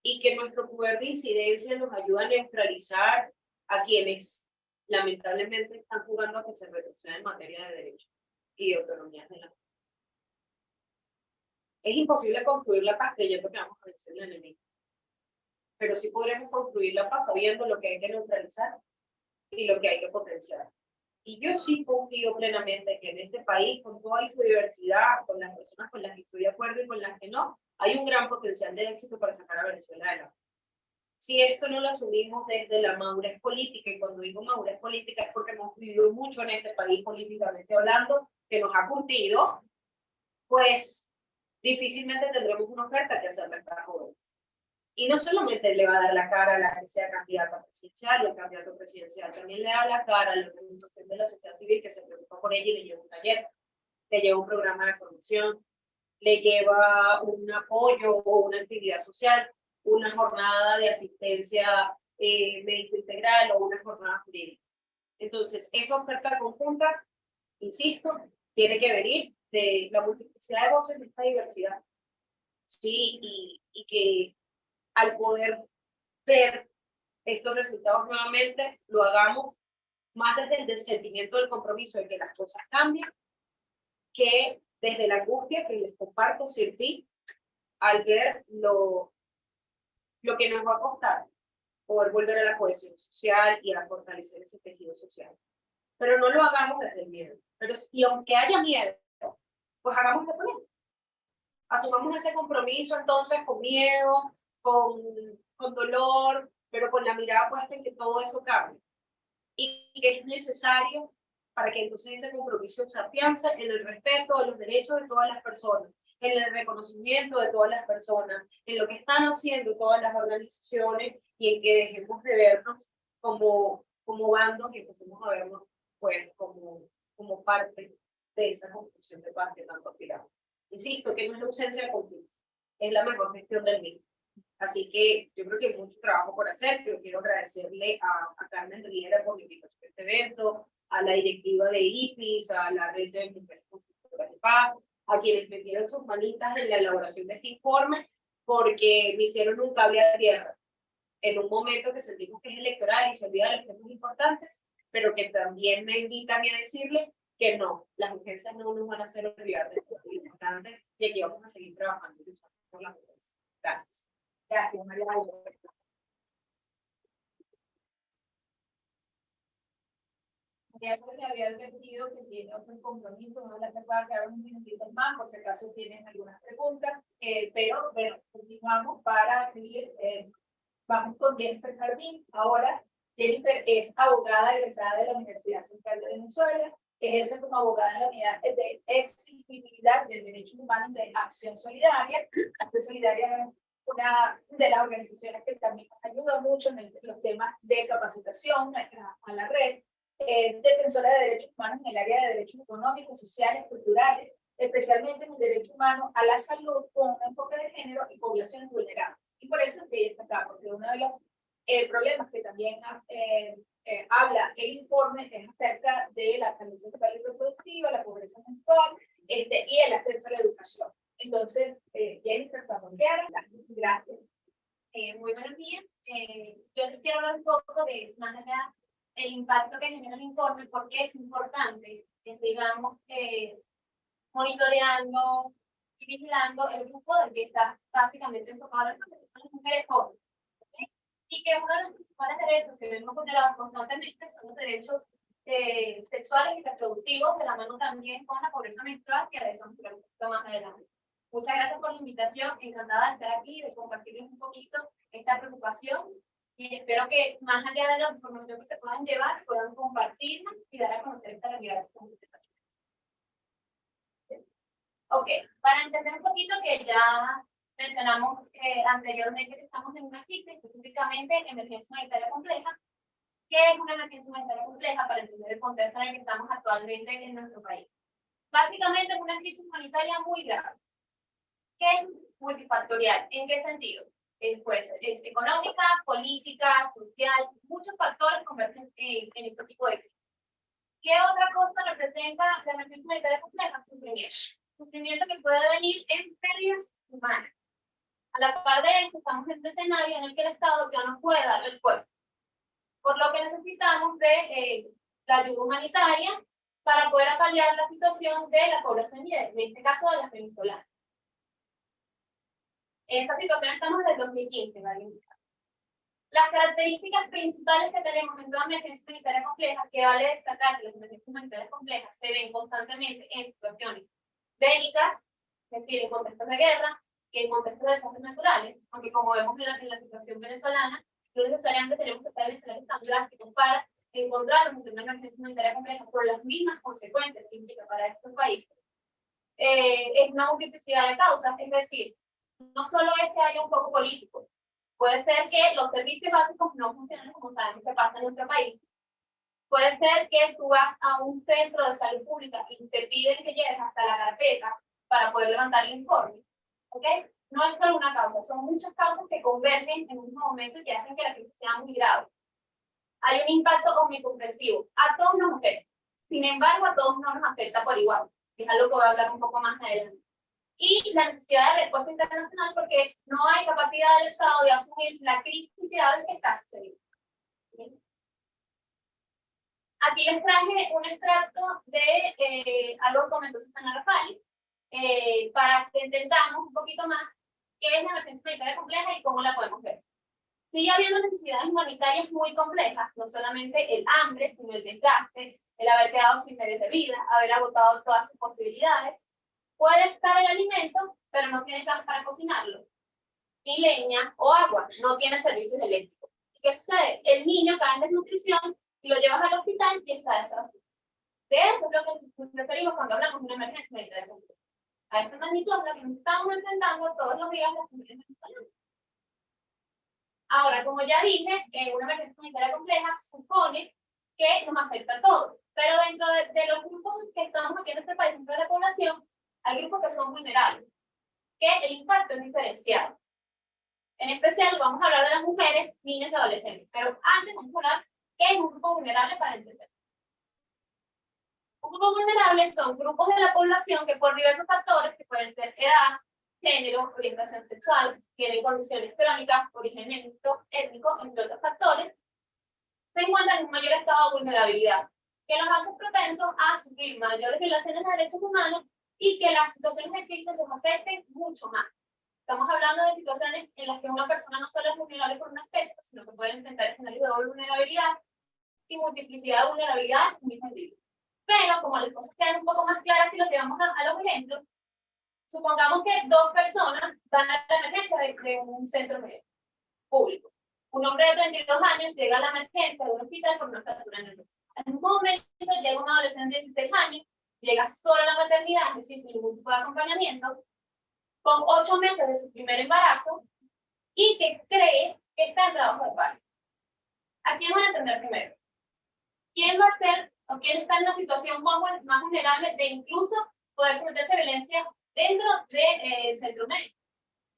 Y que nuestro poder de incidencia nos ayude a neutralizar a quienes lamentablemente están jugando a que se retroceda en materia de derechos y de autonomías de la mujer. Es imposible construir la paz creyendo que vamos a vencer el enemigo. Pero sí podremos construir la paz sabiendo lo que hay que neutralizar y lo que hay que potenciar. Y yo sí confío plenamente que en este país, con toda su diversidad, con las personas con las que estoy de acuerdo y con las que no, hay un gran potencial de éxito para sacar a Venezuela adelante. Si esto no lo asumimos desde la madurez política, y cuando digo madurez política es porque hemos vivido mucho en este país políticamente hablando, que nos ha curtido, pues difícilmente tendremos una oferta que hacerle a estas jóvenes. Y no solamente le va a dar la cara a la que sea candidata presidencial o el candidato presidencial, también le da la cara a la organización de la sociedad civil que se preocupa por ella y le lleva un taller, le lleva un programa de formación, le lleva un apoyo o una actividad social, una jornada de asistencia médico integral o una jornada jurídica. Entonces, esa oferta conjunta, insisto, tiene que venir de la multiplicidad de voces de esta diversidad. Sí, y que al poder ver estos resultados nuevamente, lo hagamos más desde el sentimiento del compromiso de que las cosas cambien, que desde la angustia que les comparto sentí al ver lo que nos va a costar poder volver a la cohesión social y a fortalecer ese tejido social. Pero no lo hagamos desde el miedo. Y aunque haya miedo, pues hagamos lo mismo. Asumamos ese compromiso entonces con miedo, con dolor, pero con la mirada puesta en que todo eso cambie. Y que es necesario para que entonces ese compromiso se afiance en el respeto de los derechos de todas las personas, en el reconocimiento de todas las personas, en lo que están haciendo todas las organizaciones y en que dejemos de vernos como bandos y empecemos a vernos pues como parte de esa construcción de paz que tanto aspiramos. Insisto que no es la ausencia de conflicto, es la mejor gestión del mismo. Así que yo creo que hay mucho trabajo por hacer. Yo quiero agradecerle a Carmen Riera por la invitación a este evento, a la directiva de IPIS, a la red de mujeres constructoras de paz, a quienes metieron sus manitas en la elaboración de este informe, porque me hicieron un cable a tierra en un momento que sentimos que es electoral y se olvida de los temas importantes, pero que también me invita a mí a decirle que no, las urgencias no nos van a hacer olvidar de lo importante y aquí vamos a seguir trabajando y luchando por las urgencias. Gracias. Gracias, María. Ya pues le había advertido que tiene otro compromiso, no se puede quedar unos minutitos más, por si acaso tienen algunas preguntas, pero bueno, continuamos para seguir. Vamos con Jennifer Jardín. Ahora, Jennifer es abogada egresada de la Universidad Central de Venezuela, ejerce como abogada en la unidad de exigibilidad de derechos humanos de Acción Solidaria. Acción Solidaria es una de las organizaciones que también nos ayuda mucho en los temas de capacitación a la red. Defensora de derechos humanos en el área de derechos económicos, sociales, culturales, especialmente en el derecho humano a la salud con un enfoque de género y poblaciones vulnerables. Y por eso es que ella está acá, porque uno de los problemas que también habla el informe es acerca de la salud sexual y reproductiva, la pobreza menstrual y el acceso a la educación. Entonces, Jennifer, para volver, gracias. Muy buenos días. Yo les quiero hablar un poco de más allá el impacto que genera el informe, porque es importante que sigamos monitoreando y vigilando el grupo del que está básicamente enfocado en las mujeres jóvenes. ¿Okay? Y que uno de los principales derechos que vemos vulnerados constantemente son los derechos sexuales y reproductivos, de la mano también con la pobreza menstrual, que de eso vamos a hablar un poquito más adelante. Muchas gracias por la invitación, encantada de estar aquí, de compartirles un poquito esta preocupación y espero que más allá de la información que se puedan llevar, puedan compartirla y dar a conocer esta realidad. Ok, para entender un poquito que ya mencionamos anteriormente que estamos en una crisis, específicamente emergencia humanitaria compleja. ¿Qué es una emergencia humanitaria compleja para entender el contexto en el que estamos actualmente en nuestro país? Básicamente es una crisis humanitaria muy grave, que es multifactorial. ¿En qué sentido? Pues es económica, política, social, muchos factores convergen en este tipo de crisis. ¿Qué otra cosa representa la emergencia humanitaria compleja? Sufrimiento. Sufrimiento que puede venir en pérdidas humanas. A la par de esto, estamos en un escenario en el que el Estado ya no puede dar el cuerpo. Por lo que necesitamos de la ayuda humanitaria para poder paliar la situación de la población, en este caso de las venezolanas. En esta situación estamos desde el 2015, ¿vale? Las características principales que tenemos en toda emergencia humanitaria compleja, que vale destacar que las emergencias humanitarias complejas se ven constantemente en situaciones bélicas, es decir, en contextos de guerra, que en contextos de desastres naturales, aunque como vemos en la situación venezolana, no necesariamente tenemos que estar en escenarios tan drásticos para encontrarnos en una emergencia humanitaria compleja por las mismas consecuencias que implica para estos países. Es una multiplicidad de causas, es decir, no solo es que haya un foco político, puede ser que los servicios básicos no funcionen como sabemos que pasa en nuestro país. Puede ser que tú vas a un centro de salud pública y te piden que llegues hasta la carpeta para poder levantar el informe. ¿Ok? No es solo una causa, son muchas causas que convergen en un mismo momento y que hacen que la crisis sea muy grave. Hay un impacto omnicomprensivo. A todos nos afecta. Sin embargo, a todos no nos afecta por igual. Es algo que voy a hablar un poco más adelante. Y la necesidad de respuesta internacional, porque no hay capacidad del Estado de asumir la crisis grave que está sucediendo. ¿Sí? Aquí les traje un extracto de algo que comentó Susana Rafael, para que entendamos un poquito más qué es la emergencia humanitaria compleja y cómo la podemos ver. Sigue habiendo necesidades humanitarias muy complejas, no solamente el hambre, sino el desgaste, el haber quedado sin medios de vida, haber agotado todas sus posibilidades. Puede estar el alimento, pero no tiene gas para cocinarlo, ni leña o agua, no tiene servicios eléctricos. ¿Y qué sucede? El niño cae en desnutrición y lo llevas al hospital y está desabastecido. De eso es lo que nos referimos cuando hablamos de una emergencia humanitaria compleja. A esta magnitud es la que nos estamos enfrentando todos los días las mujeres venezolanas. Ahora, como ya dije, una emergencia humanitaria compleja supone que nos afecta a todos, pero dentro de los grupos que estamos aquí en nuestro país, dentro de la población, hay grupos que son vulnerables, que el impacto es diferenciado. En especial vamos a hablar de las mujeres, niñas y adolescentes, pero antes vamos a hablar qué es un grupo vulnerable para entender. Un grupo vulnerable son grupos de la población que por diversos factores, que pueden ser edad, género, orientación sexual, tienen condiciones crónicas, origen étnico, entre otros factores, se encuentran en un mayor estado de vulnerabilidad, que los hace propensos a sufrir mayores violaciones de derechos humanos y que las situaciones de crisis los afecten mucho más. Estamos hablando de situaciones en las que una persona no solo es vulnerable por un aspecto, sino que puede enfrentar escenarios de doble vulnerabilidad, y multiplicidad de vulnerabilidades en un mismo individuo. Pero como las cosas quedan un poco más claras si los llevamos a los ejemplos, supongamos que dos personas van a la emergencia de un centro médico público. Un hombre de 32 años llega a la emergencia de un hospital por una fractura en el brazo. En un momento llega un adolescente de 16 años, llega solo a la maternidad, es decir, sin ningún tipo de acompañamiento, con 8 meses de su primer embarazo y que cree que está en trabajo de parto. ¿A quién van a atender primero? ¿Quién va a ser o quién está en una situación más vulnerable de incluso poder someterse a violencia dentro del centro médico?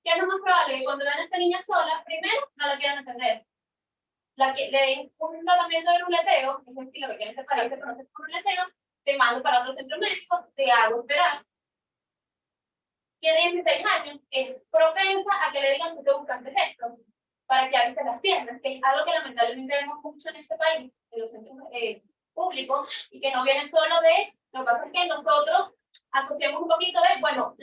¿Qué es lo más probable? Que cuando vean a esta niña sola, primero no la quieran atender. Le den un tratamiento de ruleteo, es decir, lo que en este país se conoce como ruleteo, te mando para otro centro médico, te hago esperar. Tiene 16 años, es propensa a que le digan que te buscaste esto para que abriste las piernas, que es algo que lamentablemente vemos mucho en este país, en los centros públicos, y que no viene solo de, lo que pasa es que nosotros asociamos un poquito de, bueno,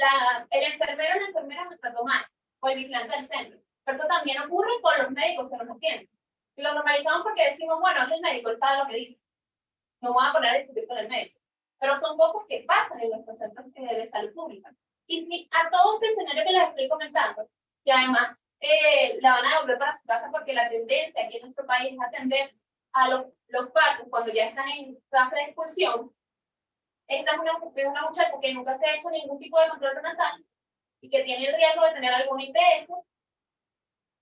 el enfermero o la enfermera nos trató mal, o el vigilante del centro, pero esto también ocurre con los médicos que nos atienden. Y lo normalizamos porque decimos, bueno, es el médico, él sabe lo que dice, no voy a poner a discutir con el médico, pero son cosas que pasan en nuestros centros de salud pública. Y si a todo este escenario que les estoy comentando, y además la van a devolver para su casa porque la tendencia aquí en nuestro país es atender a los partos cuando ya están en fase de expulsión. Esta es una muchacha que nunca se ha hecho ningún tipo de control prenatal y que tiene el riesgo de tener algún ITS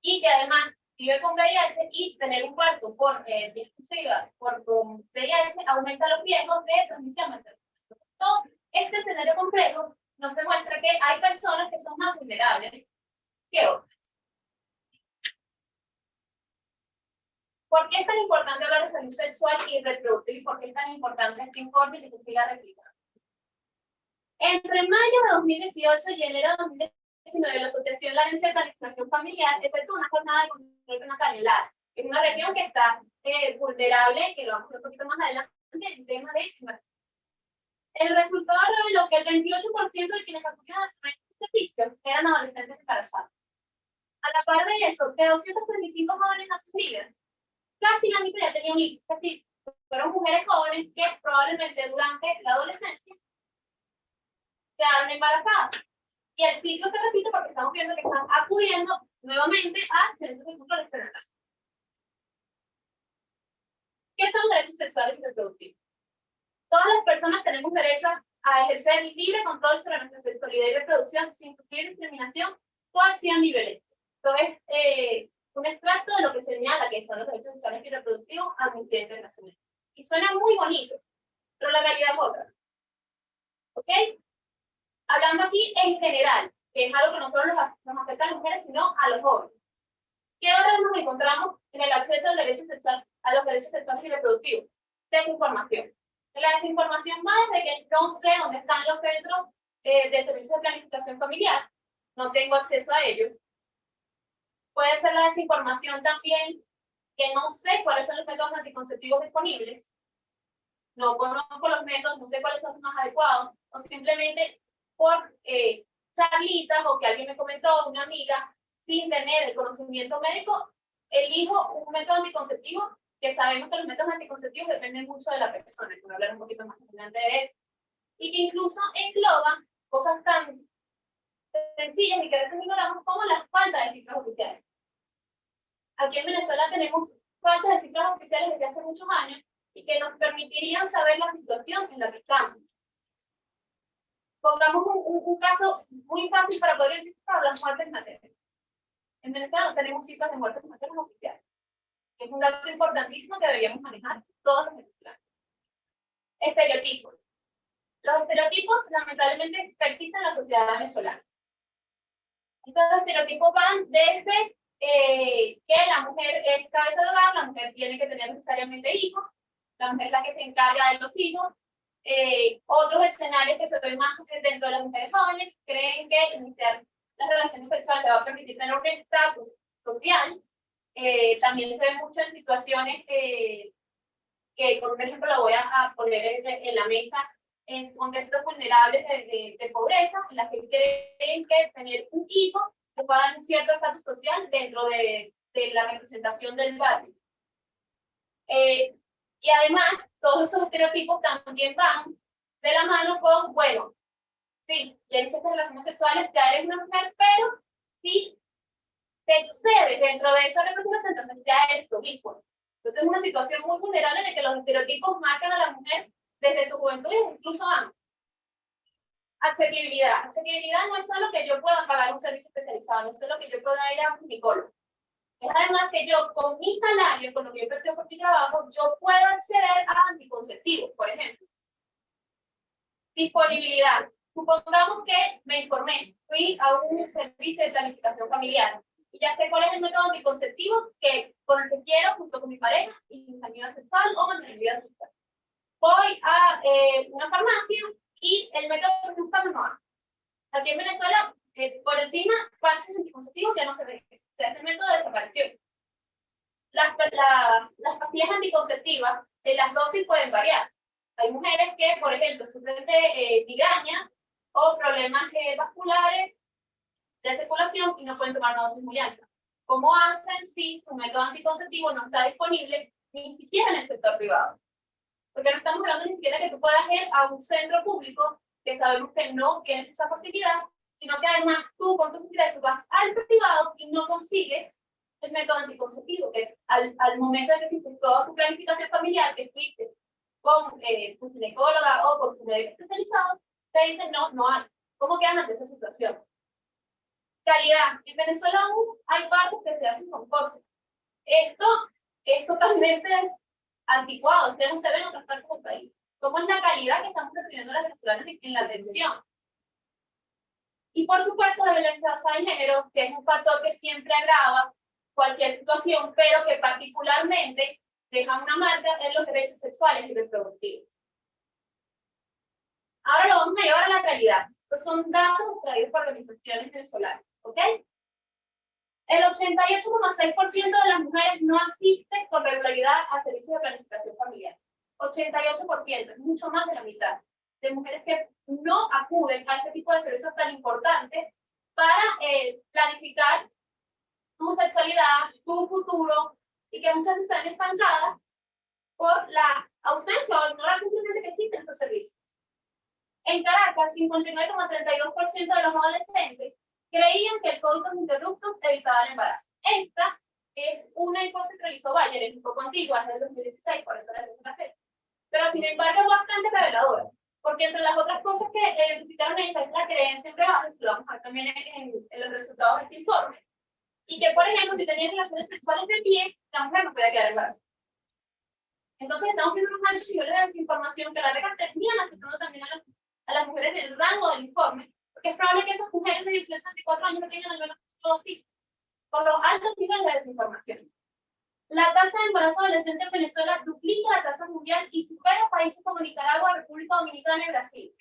y que además vive con VIH y tener un parto por vía exclusiva con VIH aumenta los riesgos de transmisión materna. Todo este escenario complejo nos demuestra que hay personas que son más vulnerables que otras. ¿Por qué es tan importante hablar de salud sexual y reproductiva y por qué es tan importante este informe y que se siga replicando? Entre mayo de 2018 y enero de 2019, la Asociación Larense de Planificación Familiar efectuó una jornada de control prenatal en Lara, en una región que está vulnerable, que lo vamos a ver un poquito más adelante, en tema de embarazo. El resultado reveló que el 28% de quienes acudían a este servicio eran adolescentes embarazados. A la par de eso, de 235 jóvenes atendidas, casi la mitad ya tenía un hijo, es decir, fueron mujeres jóvenes que probablemente durante la adolescencia quedaron embarazadas. Y el ciclo se repite porque estamos viendo que están acudiendo nuevamente a centros de control prenatal. ¿Qué son derechos sexuales y reproductivos? Todas las personas tenemos derecho a ejercer libre control sobre nuestra sexualidad y reproducción sin sufrir discriminación, coacción ni violencia. Esto es un extracto de lo que señala que son los derechos sexuales y reproductivos a Amnistía Internacional. Y suena muy bonito, pero la realidad es otra. ¿Ok? Hablando aquí en general, que es algo que no solo nos afecta a las mujeres, sino a los jóvenes. ¿Qué ahora nos encontramos en el acceso al derecho sexual, a los derechos sexuales y reproductivos? Desinformación. La desinformación va desde que no sé dónde están los centros de servicios de planificación familiar, no tengo acceso a ellos. Puede ser la desinformación también que no sé cuáles son los métodos anticonceptivos disponibles, no conozco los métodos, no sé cuáles son los más adecuados, o simplemente por charlitas o que alguien me comentó, una amiga, sin tener el conocimiento médico, elijo un método anticonceptivo que sabemos que los métodos anticonceptivos dependen mucho de la persona, que voy a hablar un poquito más adelante de eso, y que incluso engloban cosas tan sencillas y que a veces ignoramos como la falta de cifras oficiales. Aquí en Venezuela tenemos falta de cifras oficiales desde hace muchos años y que nos permitirían saber la situación en la que estamos. Pongamos un caso muy fácil para poder identificar las muertes maternas. En Venezuela no tenemos cifras de muertes maternas oficiales. Es un dato importantísimo que deberíamos manejar todos los venezolanos. Estereotipos. Los estereotipos lamentablemente persisten en la sociedad venezolana. Estos estereotipos van desde que la mujer es cabeza de hogar, la mujer tiene que tener necesariamente hijos, la mujer es la que se encarga de los hijos. Otros escenarios que se ven más dentro de las mujeres jóvenes creen que iniciar las relaciones sexuales le va a permitir tener un estatus social. También se ve mucho en situaciones que, por ejemplo, lo voy a poner en la mesa, en contextos vulnerables de pobreza, en las que creen que tener un hijo les va a dar un cierto estatus social dentro de la representación del barrio. Y además, todos esos estereotipos también van de la mano con, bueno, sí, ya iniciaste relaciones sexuales, ya eres una mujer, pero sí te excedes dentro de esa representación, entonces ya eres promiscua. Entonces es una situación muy vulnerable en la que los estereotipos marcan a la mujer desde su juventud e incluso antes. Accesibilidad. Accesibilidad no es solo que yo pueda pagar un servicio especializado, no es solo que yo pueda ir a un ginecólogo. Es además que yo, con mi salario, con lo que yo percibo por mi trabajo, yo puedo acceder a anticonceptivos, por ejemplo. Disponibilidad. Supongamos que me informé, fui a un servicio de planificación familiar y ya sé cuál es el método anticonceptivo con el que quiero, junto con mi pareja, intimidad sexual o mantener vida sexual. Voy a una farmacia y el método que buscan no hay. Aquí en Venezuela, por encima, parches anticonceptivos ya no se ven. O sea, este método desapareció. Las pastillas anticonceptivas, las dosis pueden variar. Hay mujeres que, por ejemplo, sufren de migrañas o problemas vasculares de circulación y no pueden tomar una dosis muy alta. ¿Cómo hacen si su método anticonceptivo no está disponible ni siquiera en el sector privado? Porque no estamos hablando ni siquiera que tú puedas ir a un centro público, que sabemos que no tienes esa facilidad, sino que además tú con tus ingresos vas al privado y no consigues el método anticonceptivo, que al momento de que hiciste toda tu planificación familiar, que fuiste con tu ginecóloga o con tu médico especializado, te dicen no hay. ¿Cómo quedan ante esa situación? Calidad. En Venezuela aún hay partes que se hacen con force. Esto es totalmente anticuado, esto no se ve en otras partes del país. ¿Cómo es la calidad que estamos recibiendo las venezolanas en la atención? Y por supuesto la violencia basada en género, que es un factor que siempre agrava cualquier situación, pero que particularmente deja una marca en los derechos sexuales y reproductivos. Ahora lo vamos a llevar a la realidad. Estos son datos traídos por organizaciones venezolanas, ¿ok? El 88,6% de las mujeres no asisten con regularidad a servicios de planificación familiar. 88%, es mucho más de la mitad de mujeres que no acuden a este tipo de servicios tan importantes para planificar tu sexualidad, tu futuro, y que muchas veces están estancadas por la ausencia o ignorar simplemente que existen estos servicios. En Caracas, 59,32% de los adolescentes creían que el coitus interruptus evitaba el embarazo. Esta es una hipótesis que realizó Bayer, es un poco antigua, es del 2016, por eso la tengo la fecha. Pero sin embargo es bastante reveladora, porque entre las otras cosas que identificaron ellos es la creencia en rebajas, que lo vamos a ver también en los resultados de este informe, y que, por ejemplo, si tenían relaciones sexuales de pie, la mujer no podía quedar embarazada. Entonces estamos viendo unos altos niveles de desinformación que la regla terminan afectando también a las mujeres del rango del informe, porque es probable que esas mujeres de 18 a 24 años no tengan al menos dos hijos, por los altos niveles de desinformación. La tasa de embarazo adolescente en Venezuela duplica la tasa mundial y supera países como Nicaragua, República Dominicana y Brasil.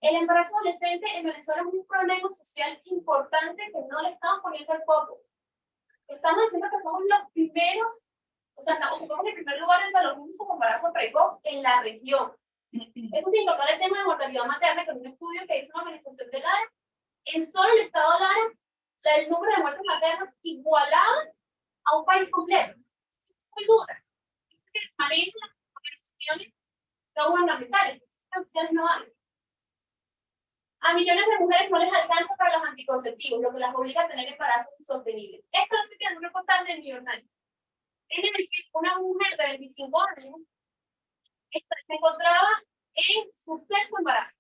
El embarazo adolescente en Venezuela es un problema social importante que no le estamos poniendo el foco. Estamos diciendo que somos los primeros, o sea, ocupamos el primer lugar entre los índices de embarazo precoz en la región. Eso sin tocar el tema de mortalidad materna, que en un estudio que hizo una organización de Lara, en solo el estado de Lara, el número de muertes maternas igualaba a un país completo. Es muy dura. Manejan las organizaciones no gubernamentales, las oficiales no hay. A millones de mujeres no les alcanza para los anticonceptivos, lo que las obliga a tener embarazos insostenibles. Esto se queda en un reportaje del New York Times, en el que una mujer de 25 años se encontraba en su sexto embarazo.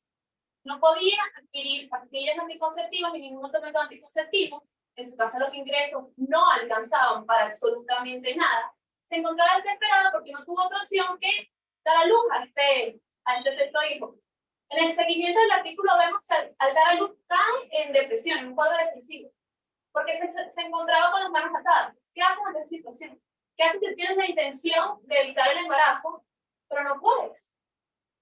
No podía adquirir pastillas anticonceptivas ni ningún otro método anticonceptivo. En su casa los ingresos no alcanzaban para absolutamente nada. Se encontraba desesperada porque no tuvo otra opción que dar a luz a este sexto hijo. En el seguimiento del artículo vemos que al dar a luz cae en depresión, en un cuadro depresivo, porque se encontraba con las manos atadas. ¿Qué haces ante esta situación? ¿Qué haces si tienes la intención de evitar el embarazo, pero no puedes?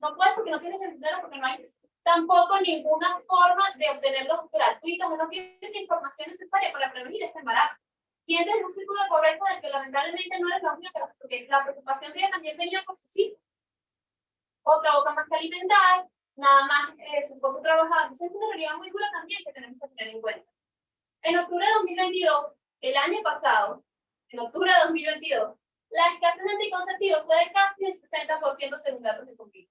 No puedes porque no tienes el dinero, porque no hay tampoco ninguna forma de obtenerlos gratuitos, o no tienes la información necesaria para prevenir ese embarazo. Y entras en un círculo de pobreza del que lamentablemente no eres la única, porque la preocupación de ella también venía por sus hijos. Otra boca más que alimentar, nada más su esposo trabajaba. Esa es una realidad muy dura también que tenemos que tener en cuenta. En octubre de 2022, el año pasado, en octubre de 2022, La escasez de anticonceptivos fue de casi el 60% según datos de CONVIC.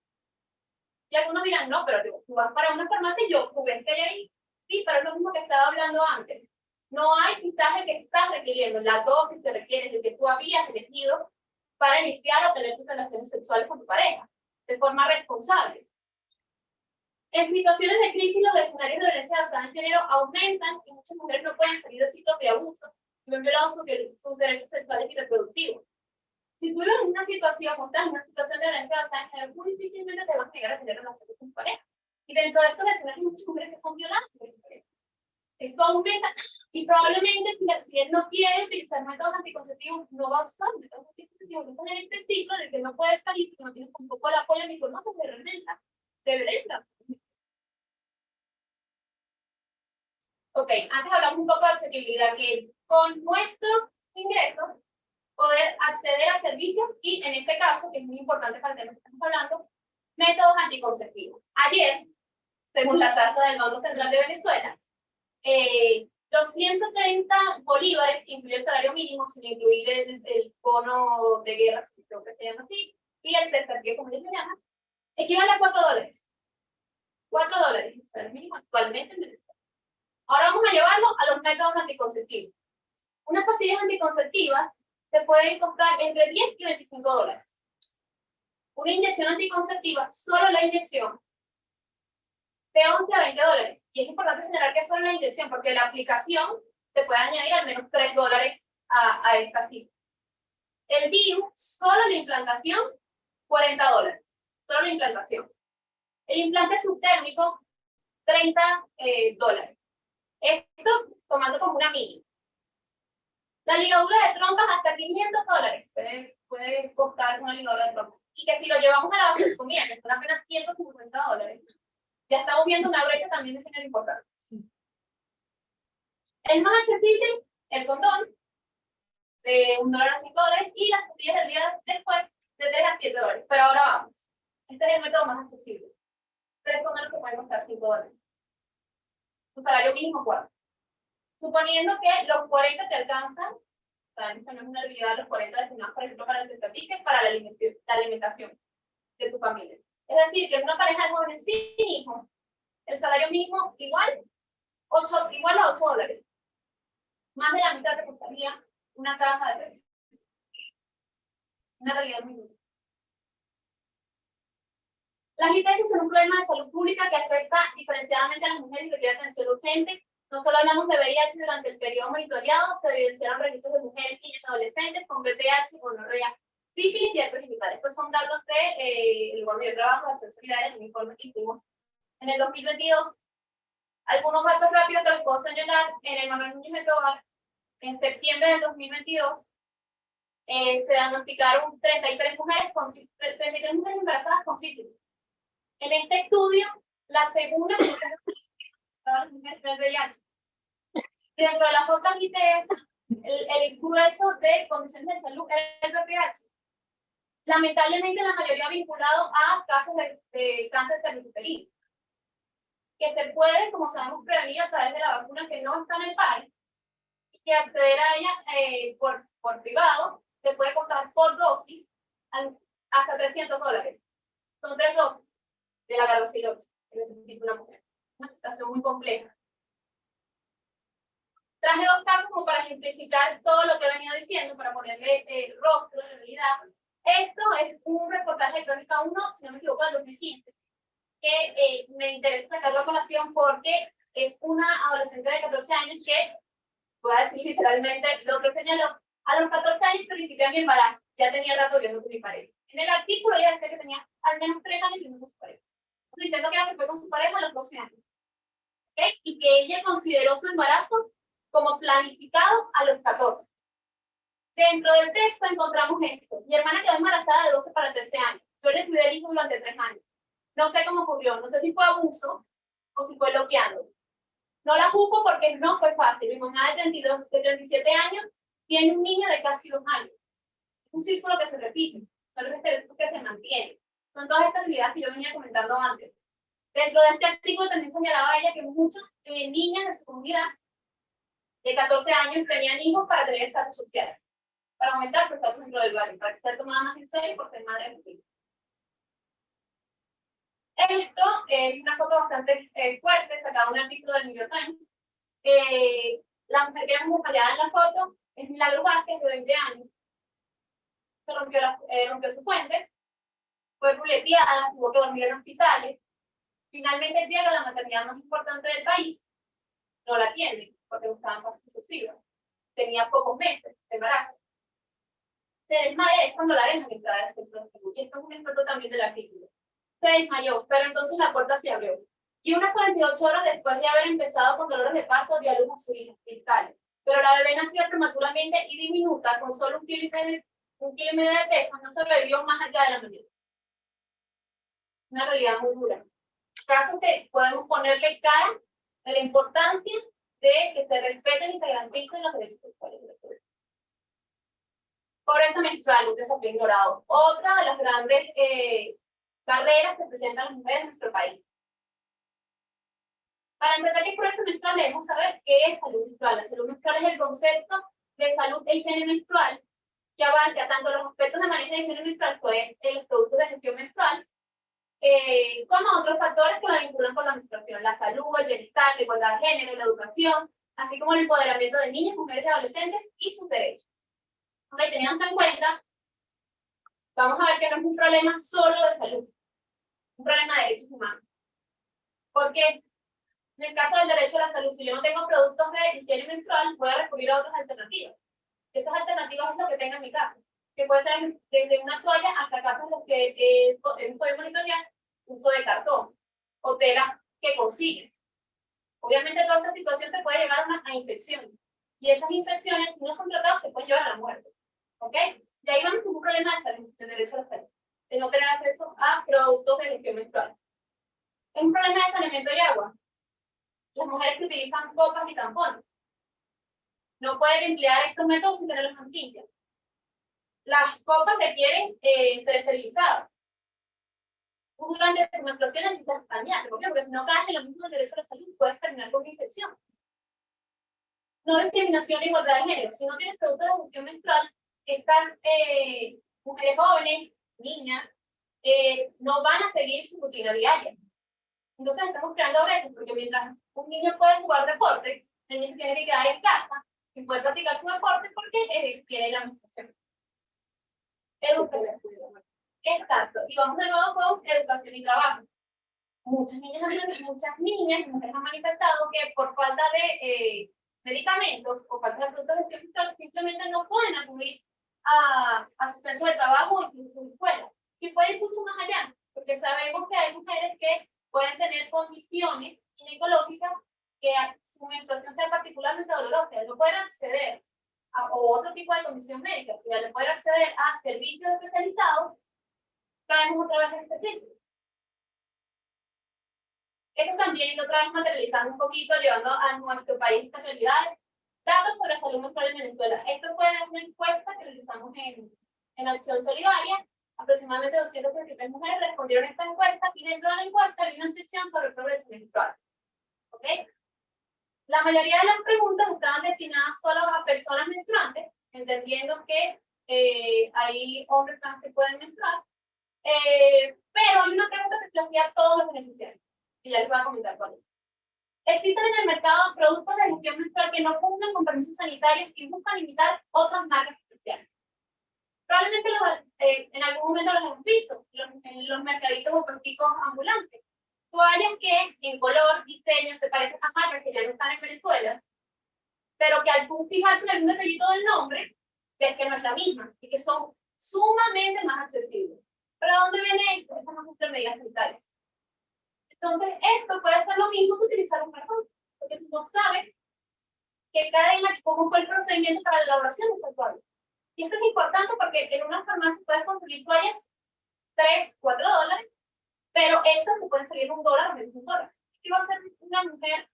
Y algunos dirán, no, pero tú vas para una farmacia y tú ves que hay ahí. Sí, pero es lo mismo que estaba hablando antes. No hay quizás el que estás requiriendo, la dosis que requieres, el que tú habías elegido para iniciar o tener tus relaciones sexuales con tu pareja, de forma responsable. En situaciones de crisis, los escenarios de violencia basada en género aumentan y muchas mujeres no pueden salir del ciclo de abuso y ven violados sus derechos sexuales y reproductivos. Si tú vives en una situación o estás en una situación de violencia basada en género, muy difícilmente te vas a llegar a tener relaciones con tu pareja. Y dentro de estos escenarios hay muchas mujeres que son violadas por su pareja. Esto aumenta y probablemente si él no quiere utilizar métodos anticonceptivos, no va a usar métodos anticonceptivos. No en este ciclo en el que no puede salir porque no tiene un poco el apoyo ni conoces de herramientas de violencia. Ok, antes hablamos un poco de accesibilidad, que es con nuestros ingresos poder acceder a servicios y, en este caso, que es muy importante para el tema que estamos hablando, métodos anticonceptivos. Ayer, según la tasa del Banco Central de Venezuela, los 130 bolívares, que incluye el salario mínimo, sin incluir el bono de guerra, creo que se llama así, y el CESAR, como ellos le llaman, equivale a $4. $4 el salario mínimo actualmente en Venezuela. Ahora vamos a llevarlo a los métodos anticonceptivos. Unas pastillas anticonceptivas te pueden costar entre $10 y $25. Una inyección anticonceptiva, solo la inyección, de $11 a $20. Y es importante señalar que es solo la inyección, porque la aplicación te puede añadir al menos $3 a esta cifra. El DIU, solo la implantación, $40. Solo la implantación. El implante subtérmico, $30. Esto tomando como una mini. La ligadura de trompas hasta $500 puede costar una ligadura de trompas. Y que si lo llevamos a la vasectomía, que son apenas $150, ya estamos viendo una brecha también de género importante. El más accesible, el condón, de $1 a $5, y las pastillas del día después de $3 a $7. Pero ahora vamos. Este es el método más accesible. 3 condones que pueden costar $5. Tu salario mínimo 4. Suponiendo que los 40 te alcanzan, sabemos que no es una realidad los 40 destinados, por ejemplo, para el centatique, para la alimentación de tu familia. Es decir, que una pareja de jóvenes sin hijos, el salario mínimo igual a $8. Más de la mitad te costaría una caja de té. Una realidad muy dura. Las ITS son un problema de salud pública que afecta diferenciadamente a las mujeres y requiere atención urgente. No solo hablamos de VIH durante el periodo monitoreado, se evidenciaron registros de mujeres, niñas y adolescentes con VPH, gonorrea, sífilis y herpes genital. Estos son datos del lugar donde yo trabajo, de Acción Solidaria, en un informe que hicimos en el 2022. Algunos datos rápidos que les puedo señalar: en el Manuel Núñez de Tobar, en septiembre del 2022, se diagnosticaron 33 mujeres embarazadas con sífilis. En este estudio, la segunda las mujeres del VIH. Dentro de las otras ITS, el grueso de condiciones de salud era el VPH. Lamentablemente, la mayoría vinculado a casos de cáncer cervicuterino, que se puede, como sabemos, prevenir a través de la vacuna que no está en el país, y que acceder a ella por privado te puede costar por dosis hasta $300. Son 3 dosis de la gardasil que necesita una mujer. Una situación muy compleja. Traje 2 casos como para ejemplificar todo lo que he venido diciendo, para ponerle rostro de realidad. Esto es un reportaje de Crónica 1, si no me equivoco, del 2015, que me interesa sacarlo a colación porque es una adolescente de 14 años que, voy a decir literalmente lo que señaló: a los 14 años planifiqué mi embarazo, ya tenía rato viendo con mi pareja. En el artículo ella decía que tenía al menos 3 años viendo con su pareja. Estoy diciendo que ella se fue con su pareja a los 12 años. ¿Okay? Y que ella consideró su embarazo como planificado a los 14. Dentro del texto encontramos esto: mi hermana quedó embarazada de 12 para 13 años. Yo le cuidé el hijo durante 3 años. No sé cómo ocurrió, no sé si fue abuso o si fue bloqueando. No la juzgo porque no fue fácil. Mi mamá de 37 años tiene un niño de casi 2 años. Es un círculo que se repite, son los estereotipos que se mantienen. Son todas estas realidades que yo venía comentando antes. Dentro de este artículo también señalaba ella que muchas niñas de su comunidad de 14 años tenían hijos para tener estatus social, para aumentar su estatus dentro del barrio, para ser tomada más en serio por ser madre de mujer. Esto es una foto bastante fuerte, sacada de un artículo del New York Times. La mujer que vemos allá en la foto es Milagros Vázquez, de 20 años. Se rompió su fuente, fue ruleteada, tuvo que dormir en hospitales. Finalmente llega a la maternidad más importante del país, no la atienden porque buscaban pasos exclusivos. Tenía pocos meses de embarazo. Se desmaya, es cuando la dejan entrar al centro de salud. Y esto es un experto también del artículo. Se desmayó, pero entonces la puerta se abrió. Y unas 48 horas después de haber empezado con dolores de parto, dio a luz a su hija, Cristal. Pero la bebé nació prematuramente y diminuta, con solo 1,5 kilos de peso, no sobrevivió más allá de la mañana. Una realidad muy dura. Casos que podemos ponerle cara a la importancia de que se respeten y se garanticen los derechos sexuales de los bebés. Pobreza menstrual, un desafío ignorado. Otra de las grandes barreras que presentan las mujeres en nuestro país. Para entender qué es pobreza menstrual debemos saber qué es salud menstrual. La salud menstrual es el concepto de salud e higiene menstrual que abarca tanto los aspectos de manejo de higiene menstrual, pues los productos de gestión menstrual, como otros factores que la vinculan con la menstruación, la salud, el bienestar, la igualdad de género, la educación, así como el empoderamiento de niñas, mujeres y adolescentes y sus derechos. Okay, teniendo en cuenta, vamos a ver que no es un problema solo de salud, un problema de derechos humanos. ¿Por qué? En el caso del derecho a la salud, si yo no tengo productos de higiene menstrual, voy a recurrir a otras alternativas. Estas alternativas es lo que tenga en mi casa, que puede ser desde una toalla hasta casos en los que puede monitorear uso de cartón o tela que consigue. Obviamente toda esta situación te puede llevar a infecciones. Y esas infecciones, si no son tratadas, te pueden llevar a la muerte. ¿Ok? Y ahí vamos con un problema de salud, de derecho a la salud, de no tener acceso a productos de gestión menstrual. Es un problema de saneamiento y agua. Las mujeres que utilizan copas y tampones no pueden emplear estos métodos sin tener las manos limpias. Las copas requieren ser esterilizadas. Tú durante tu menstruación necesitas bañarte. ¿Por qué? Porque si no caes en lo mismo del derecho a la salud, puedes terminar con una infección. No discriminación ni igualdad de género. Si no tienes producto de gestión menstrual, estas mujeres jóvenes, niñas, no van a seguir su rutina diaria. Entonces estamos creando brechas, porque mientras un niño puede jugar deporte, el niño se tiene que quedar en casa y puede practicar su deporte porque tiene la menstruación. Educación. Exacto. Y vamos de nuevo con educación y trabajo. Muchas niñas y mujeres han manifestado que por falta de medicamentos o falta de productos de gestión menstrual simplemente no pueden acudir a su centro de trabajo o incluso a su escuela. Y puede ir mucho más allá, porque sabemos que hay mujeres que pueden tener condiciones ginecológicas que su menstruación sea particularmente dolorosa, no pueden acceder o otro tipo de condición médica, que al poder acceder a servicios especializados, caemos otra vez en este ciclo. Esto también otra vez materializando un poquito, llevando a nuestro país estas realidades. Datos sobre salud menstrual en Venezuela. Esto fue una encuesta que realizamos en Acción Solidaria. Aproximadamente 233 mujeres respondieron a esta encuesta y dentro de la encuesta hay una sección sobre pobreza menstrual. ¿Ok? La mayoría de las preguntas estaban destinadas solo a personas menstruantes, entendiendo que hay hombres trans que pueden menstruar, pero hay una pregunta que se le hacía a todos los beneficiarios, y ya les voy a comentar cuál es. Existen en el mercado productos de gestión menstrual que no cumplen con permisos sanitarios y buscan imitar otras marcas especiales. Probablemente en algún momento los hemos visto en los mercaditos o puesticos ambulantes. Toallas que en color, diseño, se parecen a marcas que ya no están en Venezuela, pero que al tú fijarte en algún detallito del nombre, ves que no es la misma y que son sumamente más accesibles. ¿Pero dónde viene esto? Estas no cumplen medidas sanitarias. Entonces, esto puede ser lo mismo que utilizar un cartón, porque tú no sabes qué cadena, cómo fue el procedimiento para la elaboración de esa toalla. Y esto es importante porque en una farmacia puedes conseguir toallas $3, $4, pero estas te pueden salir $1 o menos $1. ¿Qué va a hacer una mujer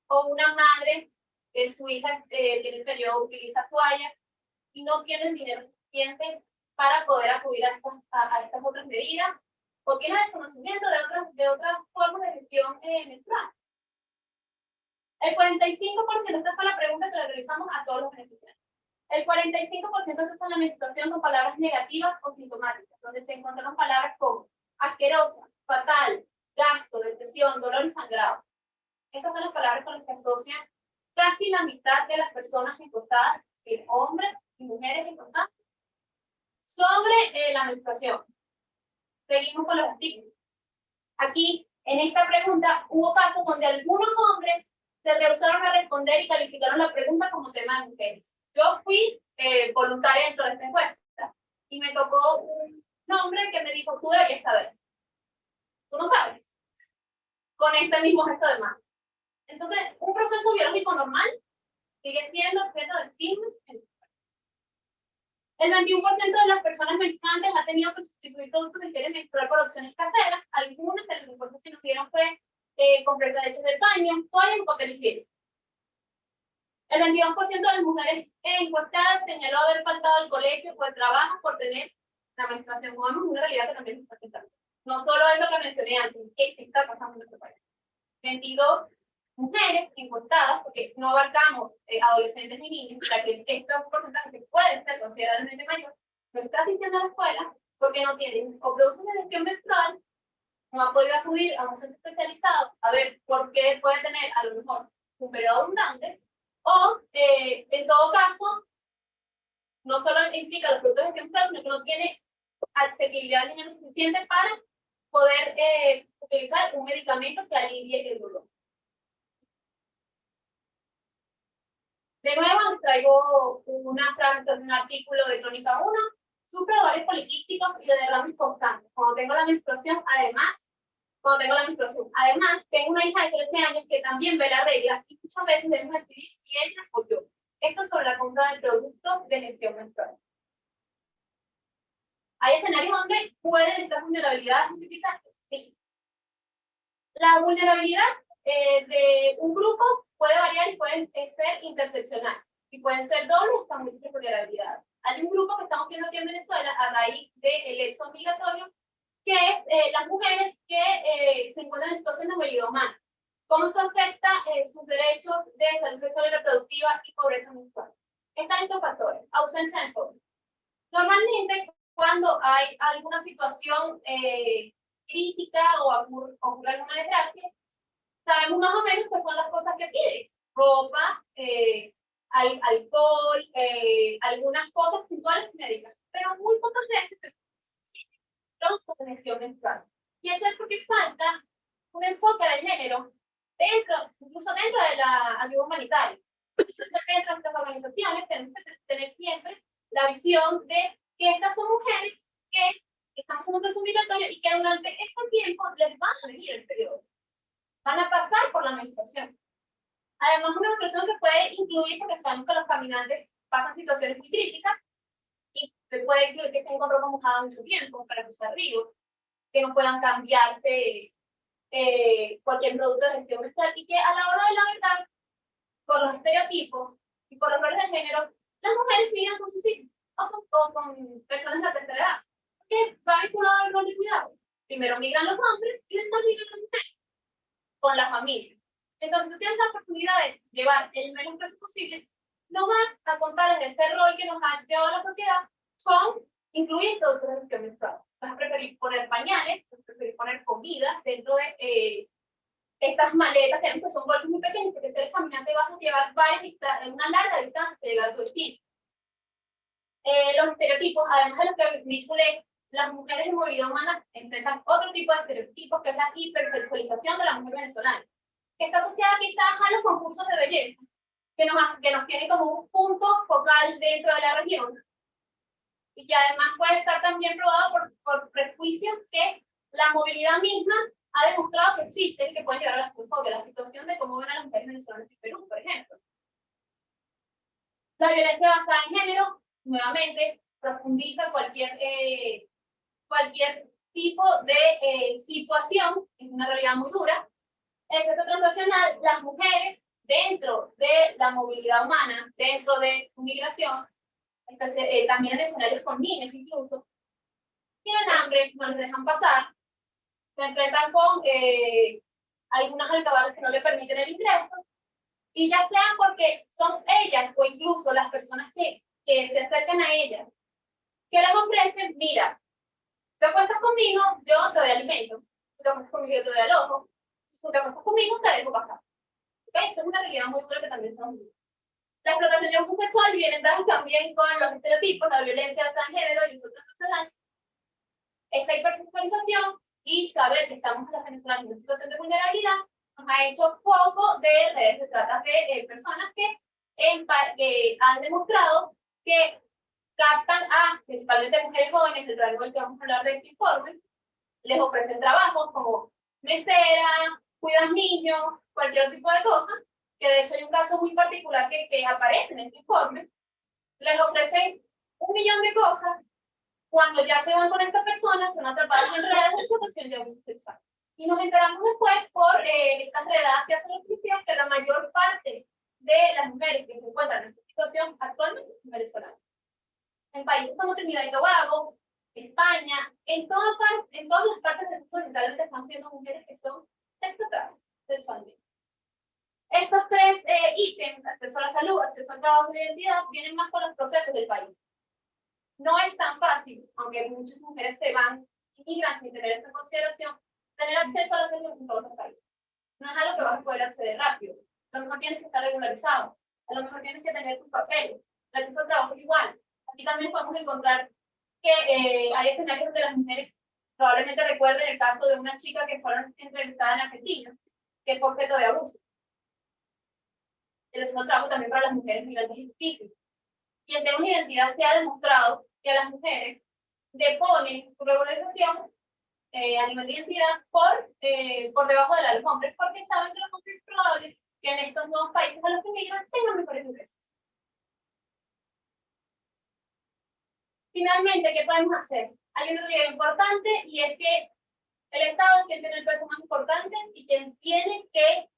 o una madre que su hija tiene el periodo, utiliza toallas y no tiene el dinero suficiente para poder acudir a estas otras medidas, o tiene desconocimiento de otras formas de gestión menstrual? El 45%, esta fue la pregunta que le realizamos a todos los beneficiarios. El 45% asocia la menstruación con palabras negativas o sintomáticas, donde se encuentran palabras como asquerosa, fatal, gasto, depresión, dolor y sangrado. Estas son las palabras con las que asocian casi la mitad de las personas encuestadas, hombres y mujeres encuestadas, sobre la menstruación. Seguimos con los artículos. Aquí, en esta pregunta, hubo casos donde algunos hombres se rehusaron a responder y calificaron la pregunta como tema de mujeres. Yo fui voluntaria dentro de esta encuesta y me tocó un hombre que me dijo, tú deberías saber. Tú no sabes. Con este mismo gesto de mano. Entonces, un proceso biológico normal sigue siendo objeto de estigma. El 21% de las personas menstruantes ha tenido que sustituir productos de higiene menstrual por opciones caseras. Algunas de las respuestas que nos dieron fue compresas hechas de baño, toallas o papel higiénico. El 22% de las mujeres encuestadas señaló haber faltado al colegio o al trabajo por tener la menstruación. Como vemos, una realidad que también nos está afectando. No solo es lo que mencioné antes, ¿qué está pasando en nuestro país? 22 mujeres encuestadas, porque no abarcamos adolescentes ni niños, ya que estos porcentajes que pueden ser considerablemente mayor, no está asistiendo a la escuela porque no tienen o productos de gestión menstrual, no han podido acudir a un centro especializado a ver por qué puede tener a lo mejor un periodo abundante, o en todo caso, no solo implica los productos de gestión menstrual, sino que no tiene accesibilidad de dinero suficiente para poder utilizar un medicamento que alivie el dolor. De nuevo, traigo una frase de un artículo de Crónica 1. Sufro de ovarios poliquísticos y de derrames constantes. Cuando tengo la menstruación, además, tengo una hija de 13 años que también ve la regla y muchas veces debemos decidir si ella o yo. Esto sobre la compra de productos de gestión menstrual. ¿Hay escenarios donde puede esta vulnerabilidad justificarse? Sí. La vulnerabilidad de un grupo puede variar y puede ser interseccional. Y pueden ser dobles hasta múltiples vulnerabilidades. Hay un grupo que estamos viendo aquí en Venezuela a raíz del éxodo migratorio, que es las mujeres que se encuentran en situación de movilidad humana. ¿Cómo se afecta sus derechos de salud sexual y reproductiva y pobreza menstrual? Están estos factores. Ausencia de enfoque. Normalmente, cuando hay alguna situación crítica o ocurre alguna desgracia, sabemos más o menos qué son las cosas que piden. Ropa, alcohol, algunas cosas puntuales médicas, pero muy pocas veces productos de gestión menstrual. Y eso es porque falta un enfoque de género incluso dentro de la ayuda humanitaria. Entonces, dentro de nuestras organizaciones tenemos que tener siempre la visión de que estas son mujeres que estamos en un proceso migratorio y que durante ese tiempo les van a venir el periodo. Van a pasar por la menstruación. Además, una menstruación que puede incluir, porque sabemos que los caminantes pasan situaciones muy críticas, y puede incluir que estén con ropa mojada mucho tiempo para cruzar ríos, que no puedan cambiarse cualquier producto de gestión menstrual, y que a la hora de la verdad, por los estereotipos y por los roles de género, las mujeres migran con sus hijos o con personas de la tercera edad, que va vinculado al rol de cuidado. Primero migran los hombres y después migran las mujeres con la familia. Entonces, tú tienes la oportunidad de llevar el menos peso posible, no vas a contar en ese rol que nos ha llevado la sociedad con incluir productos de gestión menstrual. Vas a preferir poner pañales, vas a preferir poner comida dentro de estas maletas que son bolsas muy pequeñas, porque si eres caminante vas a llevar una larga distancia de llegar a tu destino. Los estereotipos, además de los que vinculé, las mujeres en movilidad humana enfrentan otro tipo de estereotipos, que es la hipersexualización de la mujer venezolana, que está asociada quizás a los concursos de belleza, que nos tiene como un punto focal dentro de la región, y que además puede estar también probado por prejuicios que la movilidad misma ha demostrado que existen y que pueden llevar a la xenofobia, la situación de cómo ven a las mujeres venezolanas en Perú, por ejemplo. La violencia basada en género, nuevamente, profundiza cualquier tipo de situación, es una realidad muy dura. El sexo transnacional, las mujeres dentro de la movilidad humana, dentro de su migración, también en escenarios con niños incluso, tienen hambre, no les dejan pasar, se enfrentan con algunas alcabalas que no les permiten el ingreso, y ya sea porque son ellas o incluso las personas que que se acercan a ellas, que les ofrecen, mira, te acuestas conmigo, yo te doy alimento, tú te acuestas conmigo, yo te doy alojo, tú te acuestas conmigo, te dejo pasar. ¿Okay? Esto es una realidad muy dura que también estamos viviendo. La explotación y abuso sexual vienen dadas también con los estereotipos, la violencia de género y los otros nacionales. Esta hipersexualización y saber que estamos en las venezolanas en una situación de vulnerabilidad nos ha hecho foco de redes de trata de personas que han demostrado que captan a principalmente mujeres jóvenes del rango del que vamos a hablar de este informe, les ofrecen trabajos como mesera, cuidas niños, cualquier tipo de cosa, que de hecho hay un caso muy particular que aparece en este informe, les ofrecen 1.000.000 de cosas, cuando ya se van con esta persona, son atrapadas en redes de explotación y abuso sexual. Y nos enteramos después por estas redadas que hacen los policías que la mayor parte de las mujeres que se encuentran en esta situación actualmente son venezolanas. En países como Trinidad y Tobago, España, en todas las partes del mundo literalmente están viendo mujeres que son explotadas sexualmente. Estos tres ítems, acceso a la salud, acceso al trabajo y la identidad, vienen más con los procesos del país. No es tan fácil, aunque muchas mujeres se van y migran sin tener esta consideración, tener acceso a la salud en todos los países. No es algo que vas a poder acceder rápido. A lo mejor tienes que estar regularizado. A lo mejor tienes que tener tus papeles. El acceso al trabajo es igual. Aquí también podemos encontrar que hay escenarios donde las mujeres probablemente recuerden el caso de una chica que fueron entrevistada en Argentina, que fue objeto de abuso. El acceso al trabajo también para las mujeres migrantes es difícil. Y en temas de identidad se ha demostrado que a las mujeres deponen su regularización a nivel de identidad por debajo de la de los hombres, porque saben que los hombres es probable que en estos nuevos países a los que migran tengan mejores ingresos. Finalmente, ¿qué podemos hacer? Hay una realidad importante y es que el Estado es quien tiene el peso más importante y quien tiene que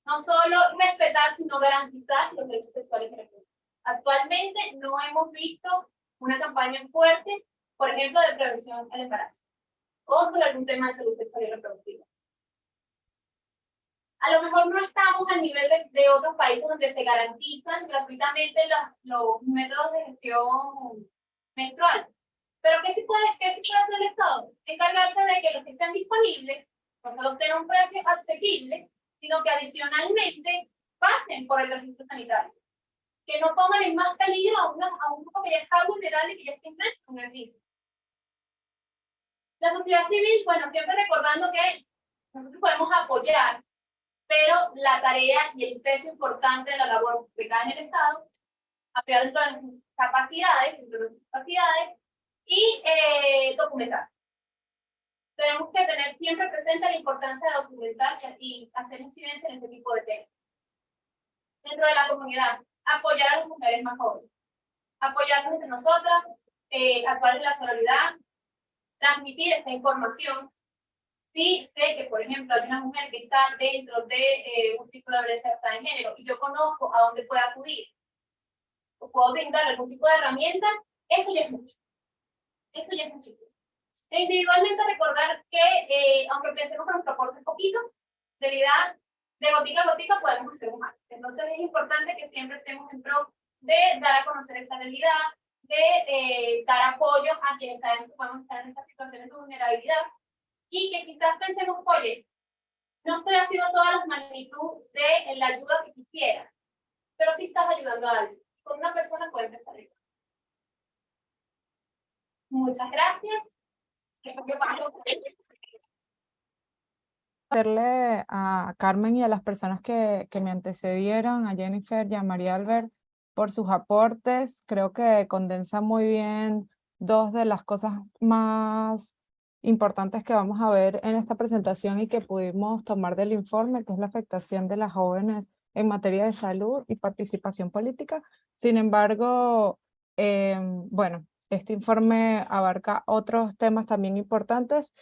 no solo respetar, sino garantizar los derechos sexuales y reproductivos. Actualmente no hemos visto una campaña fuerte, por ejemplo, de prevención al embarazo o sobre algún tema de salud sexual y reproductiva. A lo mejor no estamos al nivel de otros países donde se garantizan gratuitamente los métodos de gestión menstrual. Pero ¿qué sí puede hacer el Estado? Encargarse de que los que estén disponibles no solo tengan un precio asequible, sino que adicionalmente pasen por el registro sanitario. Que no pongan en más peligro a un grupo que ya está vulnerable y que ya está inmerso en una crisis. La sociedad civil, bueno, siempre recordando que nosotros podemos apoyar, pero la tarea y el peso importante de la labor que cae en el Estado, apoyar dentro de las capacidades, y documentar. Tenemos que tener siempre presente la importancia de documentar y hacer incidencia en este tipo de temas. Dentro de la comunidad, apoyar a las mujeres más jóvenes, apoyarnos entre nosotras, actuar en la solidaridad, transmitir esta información. Sí, sé que, por ejemplo, hay una mujer que está dentro de un círculo de violencia basada en género y yo conozco a dónde puede acudir, o puedo brindar algún tipo de herramienta, eso ya es mucho. Eso ya es muchísimo. E individualmente recordar que, aunque pensemos que nuestro aporte es poquito, de realidad, de gotica a gotica podemos hacer un mal. Entonces es importante que siempre estemos en pro de dar a conocer esta realidad, de dar apoyo a quienes saben que podemos estar en estas situaciones de vulnerabilidad y que quizás pensemos, oye, no estoy haciendo todas las magnitudes de la ayuda que quisiera, pero sí estás ayudando a alguien. Con una persona puede empezar a ayudar. Muchas gracias. Agradecerle a Carmen y a las personas que me antecedieron, a Jennifer y a María Albert, por sus aportes. Creo que condensa muy bien dos de las cosas más importantes que vamos a ver en esta presentación y que pudimos tomar del informe, que es la afectación de las jóvenes en materia de salud y participación política. Sin embargo, bueno, este informe abarca otros temas también importantes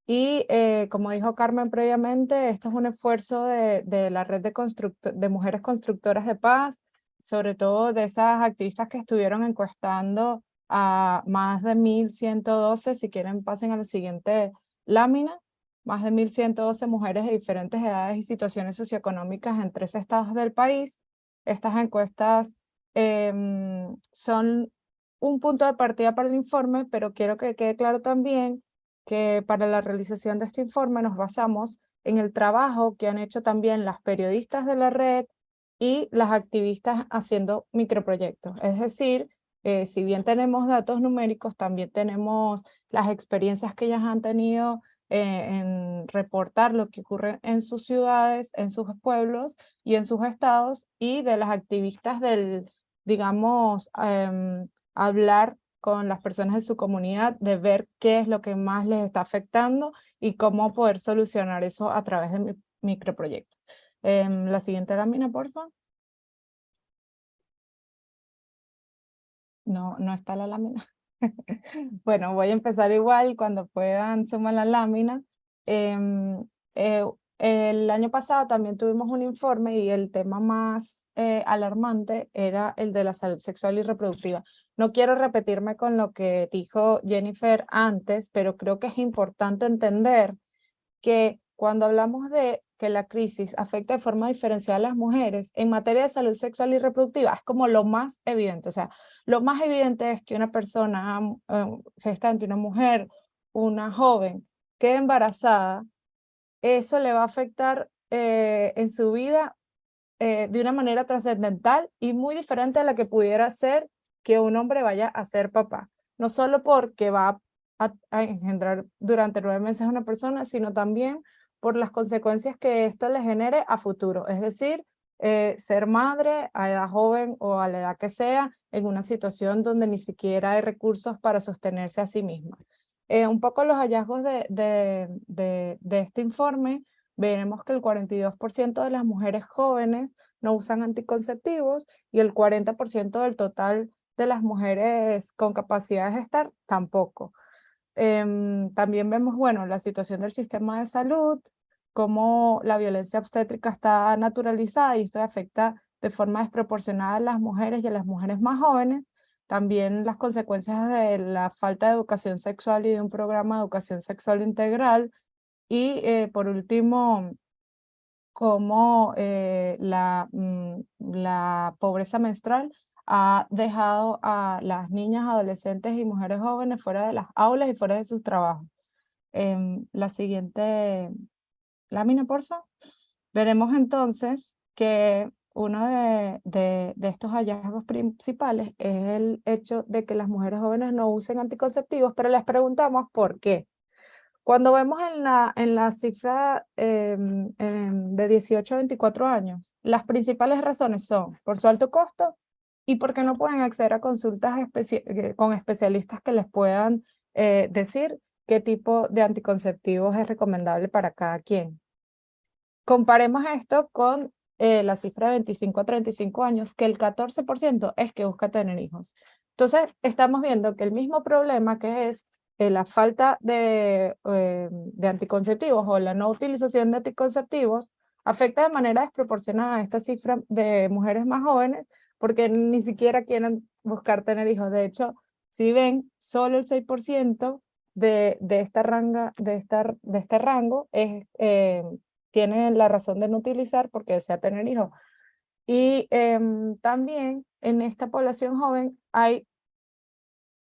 y como dijo Carmen previamente, esto es un esfuerzo de la red de mujeres constructoras de paz, sobre todo de esas activistas que estuvieron encuestando a más de 1.112, si quieren pasen a la siguiente lámina, más de 1.112 mujeres de diferentes edades y situaciones socioeconómicas en 3 estados del país. Estas encuestas son un punto de partida para el informe, pero quiero que quede claro también que para la realización de este informe nos basamos en el trabajo que han hecho también las periodistas de la red y las activistas haciendo microproyectos. Es decir, si bien tenemos datos numéricos, también tenemos las experiencias que ellas han tenido en reportar lo que ocurre en sus ciudades, en sus pueblos y en sus estados, y de las activistas del, digamos, hablar con las personas de su comunidad, de ver qué es lo que más les está afectando y cómo poder solucionar eso a través de microproyectos. La siguiente lámina, por favor. No, no está la lámina. Bueno, voy a empezar igual, cuando puedan sumar la lámina. Em, eh, el año pasado también tuvimos un informe y el tema más alarmante era el de la salud sexual y reproductiva. No quiero repetirme con lo que dijo Jennifer antes, pero creo que es importante entender que cuando hablamos de que la crisis afecta de forma diferencial a las mujeres, en materia de salud sexual y reproductiva es como lo más evidente. O sea, lo más evidente es que una persona gestante, una mujer, una joven, quede embarazada, eso le va a afectar en su vida de una manera trascendental y muy diferente a la que pudiera ser que un hombre vaya a ser papá. No solo porque va a engendrar durante 9 meses a una persona, sino también por las consecuencias que esto le genere a futuro. Es decir, ser madre a edad joven o a la edad que sea, en una situación donde ni siquiera hay recursos para sostenerse a sí misma. Un poco los hallazgos de este informe, veremos que el 42% de las mujeres jóvenes no usan anticonceptivos y el 40% del total de las mujeres con capacidad de gestar tampoco. También vemos, bueno, la situación del sistema de salud, cómo la violencia obstétrica está naturalizada y esto afecta de forma desproporcionada a las mujeres y a las mujeres más jóvenes. También las consecuencias de la falta de educación sexual y de un programa de educación sexual integral. Y por último, cómo la pobreza menstrual ha dejado a las niñas, adolescentes y mujeres jóvenes fuera de las aulas y fuera de sus trabajos. La siguiente lámina, por favor. Veremos entonces que uno de estos hallazgos principales es el hecho de que las mujeres jóvenes no usen anticonceptivos, pero les preguntamos por qué. Cuando vemos en la cifra de 18 a 24 años, las principales razones son por su alto costo y porque no pueden acceder a consultas con especialistas que les puedan decir qué tipo de anticonceptivos es recomendable para cada quien. Comparemos esto con la cifra de 25 a 35 años, que el 14% es que busca tener hijos. Entonces, estamos viendo que el mismo problema que es la falta de anticonceptivos o la no utilización de anticonceptivos afecta de manera desproporcionada a esta cifra de mujeres más jóvenes porque ni siquiera quieren buscar tener hijos. De hecho, si ven, solo el 6% de este rango es tienen la razón de no utilizar porque desea tener hijos. Y también en esta población joven hay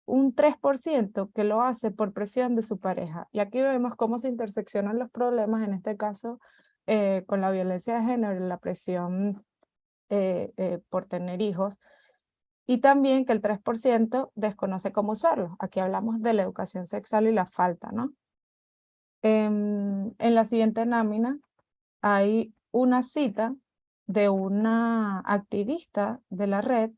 un 3% que lo hace por presión de su pareja. Y aquí vemos cómo se interseccionan los problemas, en este caso con la violencia de género y la presión por tener hijos. Y también que el 3% desconoce cómo usarlo. Aquí hablamos de la educación sexual y la falta, ¿no? En la siguiente lámina hay una cita de una activista de la red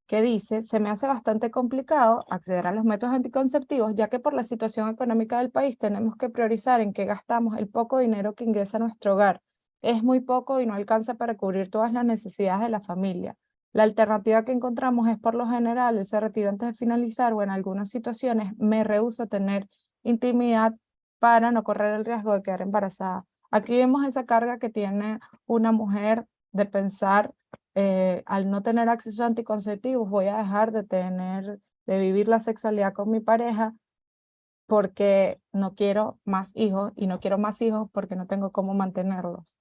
que dice: se me hace bastante complicado acceder a los métodos anticonceptivos, ya que por la situación económica del país tenemos que priorizar en qué gastamos el poco dinero que ingresa a nuestro hogar. Es muy poco y no alcanza para cubrir todas las necesidades de la familia. La alternativa que encontramos es, por lo general, el se retira antes de finalizar, o en algunas situaciones me rehúso a tener intimidad para no correr el riesgo de quedar embarazada. Aquí vemos esa carga que tiene una mujer de pensar, al no tener acceso a anticonceptivos, voy a dejar de vivir la sexualidad con mi pareja porque no quiero más hijos, y no quiero más hijos porque no tengo cómo mantenerlos.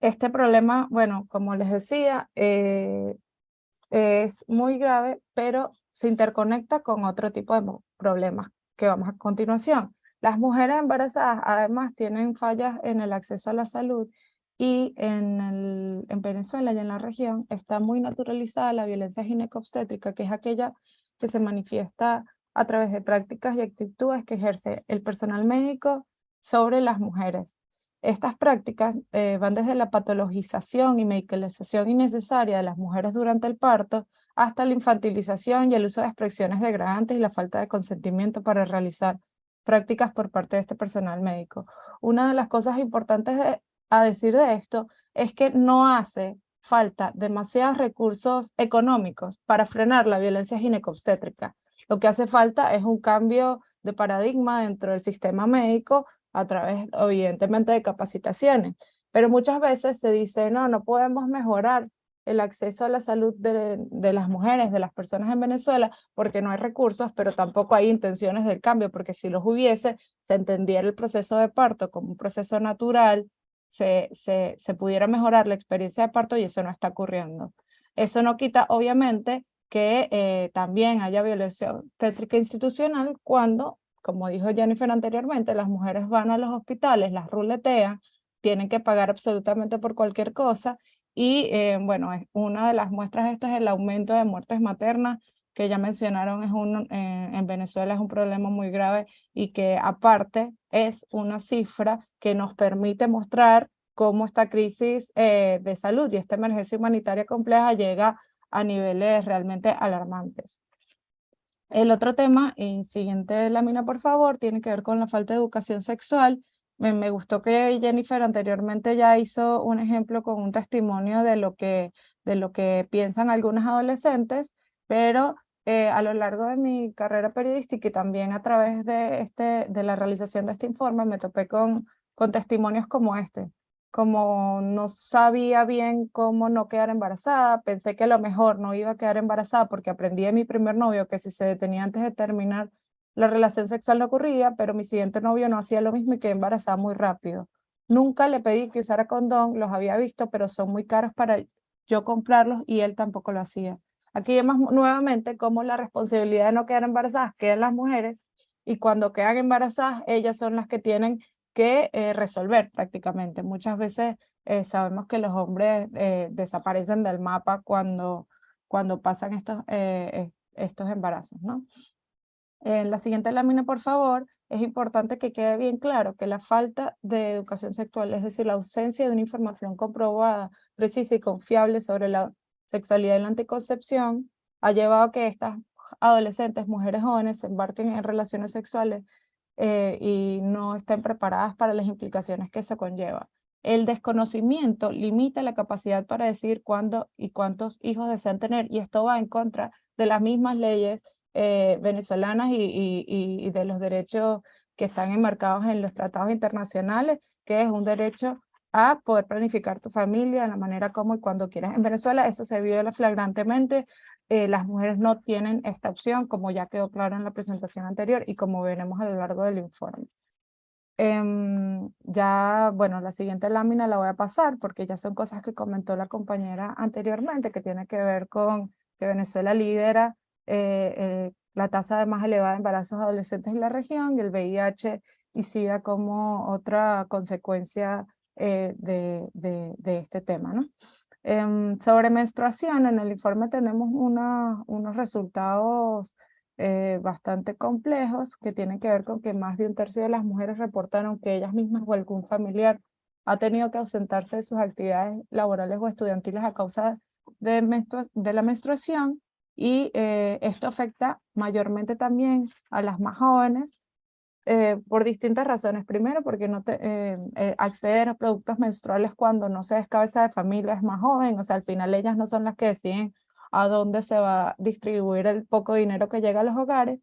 Este problema, bueno, como les decía, es muy grave, pero se interconecta con otro tipo de problemas que vamos a continuación. Las mujeres embarazadas además tienen fallas en el acceso a la salud y en Venezuela y en la región está muy naturalizada la violencia ginecobstétrica, que es aquella que se manifiesta a través de prácticas y actitudes que ejerce el personal médico sobre las mujeres. Estas prácticas van desde la patologización y medicalización innecesaria de las mujeres durante el parto hasta la infantilización y el uso de expresiones degradantes y la falta de consentimiento para realizar prácticas por parte de este personal médico. Una de las cosas importantes a decir de esto es que no hace falta demasiados recursos económicos para frenar la violencia ginecobstétrica. Lo que hace falta es un cambio de paradigma dentro del sistema médico a través, evidentemente, de capacitaciones. Pero muchas veces se dice, no, no podemos mejorar el acceso a la salud de las mujeres, de las personas en Venezuela, porque no hay recursos, pero tampoco hay intenciones del cambio, porque si los hubiese, se entendiera el proceso de parto como un proceso natural, se pudiera mejorar la experiencia de parto y eso no está ocurriendo. Eso no quita, obviamente, que también haya violencia obstétrica institucional cuando, como dijo Jennifer anteriormente, las mujeres van a los hospitales, las ruletean, tienen que pagar absolutamente por cualquier cosa y bueno, una de las muestras de esto es el aumento de muertes maternas, que ya mencionaron, en Venezuela es un problema muy grave y que aparte es una cifra que nos permite mostrar cómo esta crisis de salud y esta emergencia humanitaria compleja llega a niveles realmente alarmantes. El otro tema, y siguiente lámina por favor, tiene que ver con la falta de educación sexual. Me gustó que Jennifer anteriormente ya hizo un ejemplo con un testimonio de lo que piensan algunas adolescentes, pero a lo largo de mi carrera periodística y también a través de la realización de este informe me topé con testimonios como este. Como no sabía bien cómo no quedar embarazada, pensé que a lo mejor no iba a quedar embarazada porque aprendí de mi primer novio que si se detenía antes de terminar la relación sexual no ocurría, pero mi siguiente novio no hacía lo mismo y quedé embarazada muy rápido. Nunca le pedí que usara condón, los había visto, pero son muy caros para yo comprarlos y él tampoco lo hacía. Aquí vemos nuevamente cómo la responsabilidad de no quedar embarazadas queda en las mujeres y cuando quedan embarazadas ellas son las que tienen que resolver prácticamente. Muchas veces sabemos que los hombres desaparecen del mapa cuando pasan estos embarazos, ¿no? En la siguiente lámina, por favor, es importante que quede bien claro que la falta de educación sexual, es decir, la ausencia de una información comprobada, precisa y confiable sobre la sexualidad y la anticoncepción, ha llevado a que estas adolescentes, mujeres jóvenes, se embarquen en relaciones sexuales y no estén preparadas para las implicaciones que eso conlleva. El desconocimiento limita la capacidad para decidir cuándo y cuántos hijos desean tener, y esto va en contra de las mismas leyes venezolanas y de los derechos que están enmarcados en los tratados internacionales, que es un derecho a poder planificar tu familia de la manera como y cuando quieras. En Venezuela eso se viola flagrantemente. Las mujeres no tienen esta opción, como ya quedó claro en la presentación anterior y como veremos a lo largo del informe. Ya, bueno, la siguiente lámina la voy a pasar porque ya son cosas que comentó la compañera anteriormente, que tiene que ver con que Venezuela lidera la tasa más elevada de embarazos adolescentes en la región y el VIH y SIDA como otra consecuencia de este tema, ¿no? Sobre menstruación, en el informe tenemos unos resultados bastante complejos que tienen que ver con que más de un tercio de las mujeres reportaron que ellas mismas o algún familiar ha tenido que ausentarse de sus actividades laborales o estudiantiles a causa de la menstruación y esto afecta mayormente también a las más jóvenes por distintas razones. Primero, porque acceder a productos menstruales cuando no se es cabeza de familia es más joven, o sea, al final ellas no son las que deciden a dónde se va a distribuir el poco dinero que llega a los hogares.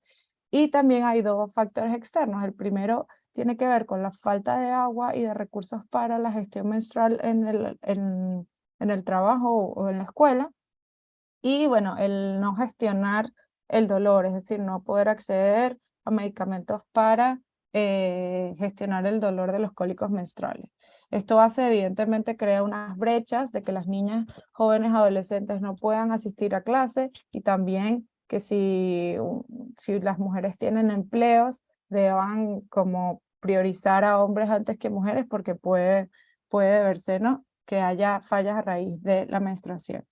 Y también hay dos factores externos. El primero tiene que ver con la falta de agua y de recursos para la gestión menstrual en el trabajo o en la escuela. Y bueno, el no gestionar el dolor, es decir, no poder acceder a medicamentos para gestionar el dolor de los cólicos menstruales. Esto hace, evidentemente, crea unas brechas de que las niñas, jóvenes, adolescentes no puedan asistir a clase y también que si las mujeres tienen empleos, deban como priorizar a hombres antes que mujeres porque puede verse, ¿no?, que haya fallas a raíz de la menstruación.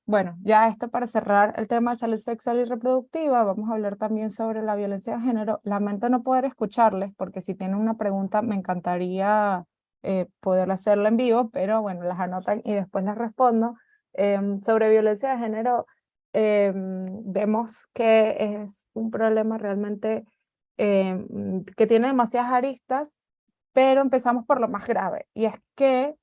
Bueno, ya esto para cerrar el tema de salud sexual y reproductiva, vamos a hablar también sobre la violencia de género. Lamento no poder escucharles, porque si tienen una pregunta me encantaría poder hacerla en vivo, pero bueno, las anotan y después las respondo. Sobre violencia de género, vemos que es un problema realmente que tiene demasiadas aristas, pero empezamos por lo más grave, y es que,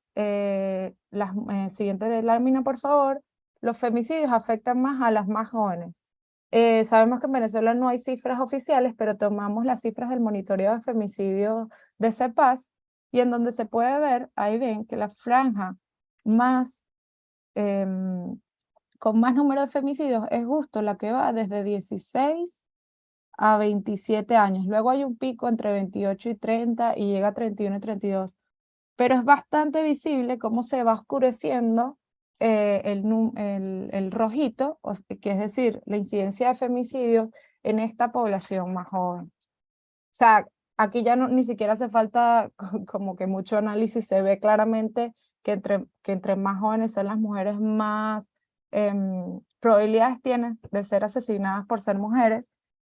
siguiente lámina, por favor, los femicidios afectan más a las más jóvenes. Sabemos que en Venezuela no hay cifras oficiales, pero tomamos las cifras del monitoreo de femicidios de CEPAS, y en donde se puede ver, ahí ven que la franja más, con más número de femicidios es justo la que va desde 16 a 27 años. Luego hay un pico entre 28 y 30 y llega a 31 y 32. Pero es bastante visible cómo se va oscureciendo el rojito, que es decir, la incidencia de femicidios en esta población más joven. O sea, aquí ya ni siquiera hace falta como que mucho análisis, se ve claramente que entre más jóvenes son las mujeres, más probabilidades tienen de ser asesinadas por ser mujeres.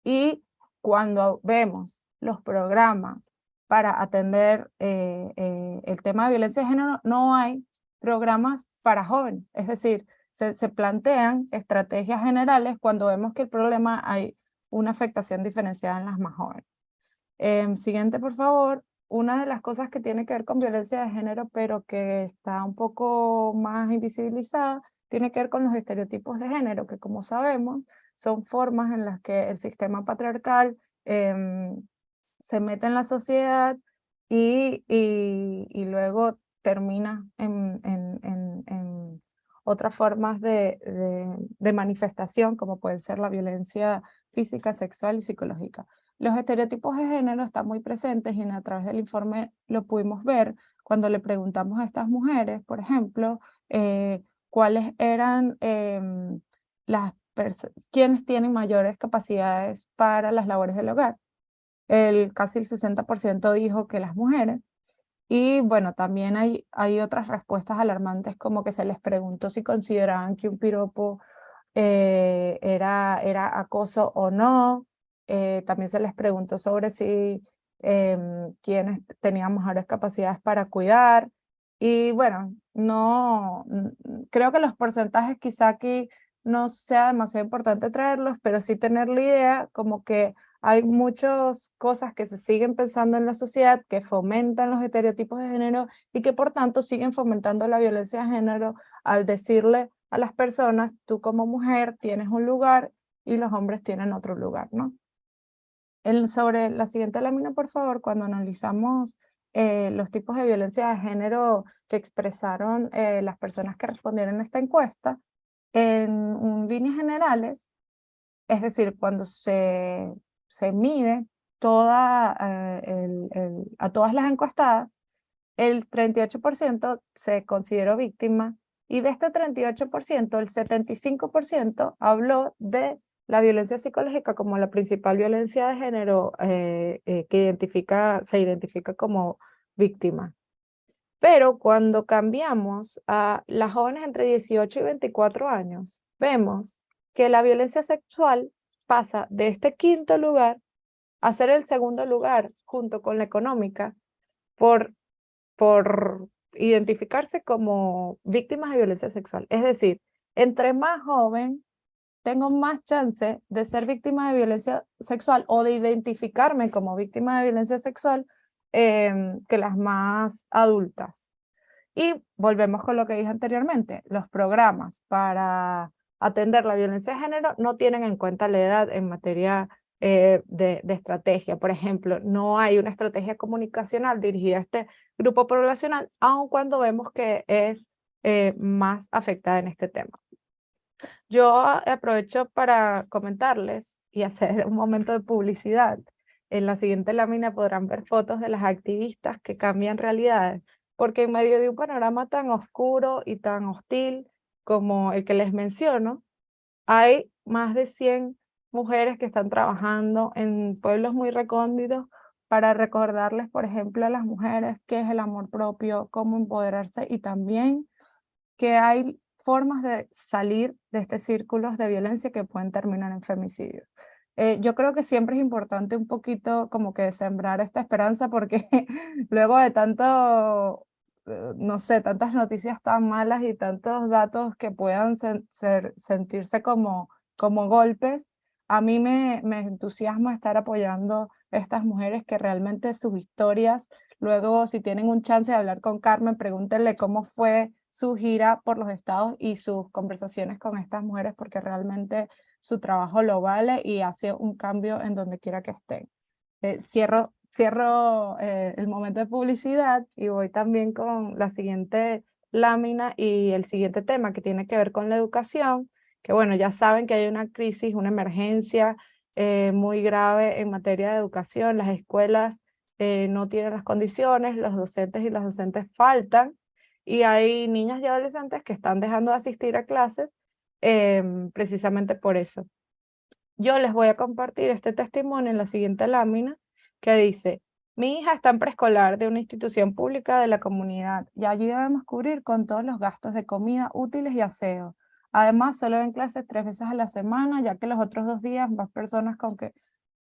Y cuando vemos los programas para atender el tema de violencia de género, no hay programas para jóvenes. Es decir, se plantean estrategias generales cuando vemos que el problema hay una afectación diferenciada en las más jóvenes. Siguiente, por favor. Una de las cosas que tiene que ver con violencia de género, pero que está un poco más invisibilizada, tiene que ver con los estereotipos de género, que como sabemos, son formas en las que el sistema patriarcal se mete en la sociedad y luego termina en otras formas de manifestación, como puede ser la violencia física, sexual y psicológica. Los estereotipos de género están muy presentes y a través del informe lo pudimos ver cuando le preguntamos a estas mujeres, por ejemplo, cuáles eran quiénes tienen mayores capacidades para las labores del hogar. Casi el 60% dijo que las mujeres. Y bueno, también hay otras respuestas alarmantes, como que se les preguntó si consideraban que un piropo era acoso o no. También se les preguntó sobre si quiénes tenían mejores capacidades para cuidar. Y bueno, creo que los porcentajes quizá aquí no sea demasiado importante traerlos, pero sí tener la idea como que hay muchas cosas que se siguen pensando en la sociedad que fomentan los estereotipos de género y que por tanto siguen fomentando la violencia de género al decirle a las personas, tú como mujer tienes un lugar y los hombres tienen otro lugar, ¿no? Sobre la siguiente lámina, por favor, cuando analizamos los tipos de violencia de género que expresaron las personas que respondieron a esta encuesta, en líneas generales, es decir, cuando se mide a todas las encuestadas, el 38% se consideró víctima, y de este 38%, el 75% habló de la violencia psicológica como la principal violencia de género que se identifica como víctima. Pero cuando cambiamos a las jóvenes entre 18 y 24 años, vemos que la violencia sexual pasa de este quinto lugar a ser el segundo lugar, junto con la económica, por identificarse como víctimas de violencia sexual. Es decir, entre más joven, tengo más chance de ser víctima de violencia sexual o de identificarme como víctima de violencia sexual que las más adultas. Y volvemos con lo que dije anteriormente, los programas para atender la violencia de género no tienen en cuenta la edad en materia de estrategia. Por ejemplo, no hay una estrategia comunicacional dirigida a este grupo poblacional, aun cuando vemos que es más afectada en este tema. Yo aprovecho para comentarles y hacer un momento de publicidad, en la siguiente lámina podrán ver fotos de las activistas que cambian realidades, porque en medio de un panorama tan oscuro y tan hostil como el que les menciono, hay más de 100 mujeres que están trabajando en pueblos muy recónditos para recordarles, por ejemplo, a las mujeres qué es el amor propio, cómo empoderarse y también que hay formas de salir de este círculos de violencia que pueden terminar en femicidio. Yo creo que siempre es importante un poquito como que sembrar esta esperanza porque luego de tanto, no sé, tantas noticias tan malas y tantos datos que puedan sentirse como golpes, a mí me entusiasma estar apoyando a estas mujeres que realmente sus historias, luego si tienen un chance de hablar con Carmen, pregúntenle cómo fue su gira por los estados y sus conversaciones con estas mujeres porque realmente su trabajo lo vale y hace un cambio en donde quiera que estén. Cierro el momento de publicidad y voy también con la siguiente lámina y el siguiente tema que tiene que ver con la educación, que bueno, ya saben que hay una crisis, una emergencia muy grave en materia de educación, las escuelas no tienen las condiciones, los docentes y las docentes faltan, y hay niñas y adolescentes que están dejando de asistir a clases precisamente por eso. Yo les voy a compartir este testimonio en la siguiente lámina que dice: mi hija está en preescolar de una institución pública de la comunidad y allí debemos cubrir con todos los gastos de comida, útiles y aseo. Además, solo ven clases 3 veces a la semana, ya que los otros 2 días más personas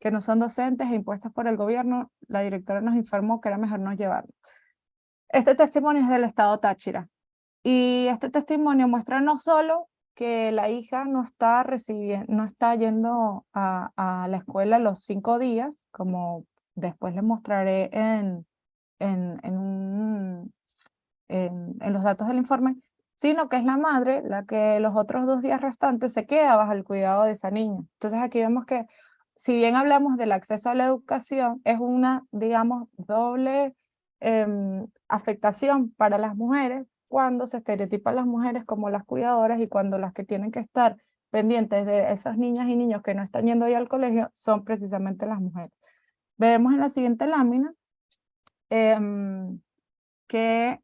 que no son docentes e impuestas por el gobierno, la directora nos informó que era mejor no llevarlo. Este testimonio es del estado Táchira. Y este testimonio muestra no solo que la hija no está no está yendo a la escuela los 5 días, como después les mostraré en los datos del informe, sino que es la madre la que los otros 2 días restantes se queda bajo el cuidado de esa niña. Entonces aquí vemos que si bien hablamos del acceso a la educación, es una, digamos, doble afectación para las mujeres cuando se estereotipan las mujeres como las cuidadoras y cuando las que tienen que estar pendientes de esas niñas y niños que no están yendo ya al colegio son precisamente las mujeres. Vemos en la siguiente lámina que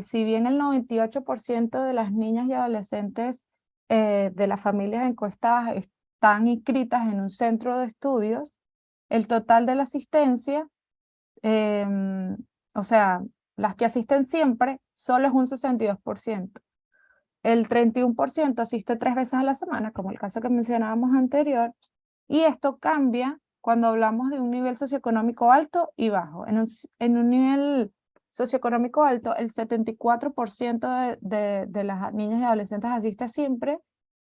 si bien el 98% de las niñas y adolescentes de las familias encuestadas están inscritas en un centro de estudios, el total de la asistencia, o sea, las que asisten siempre, solo es un 62%. El 31% asiste 3 veces a la semana, como el caso que mencionábamos anterior, y esto cambia cuando hablamos de un nivel socioeconómico alto y bajo. En un nivel socioeconómico alto, el 74% de las niñas y adolescentes asiste siempre,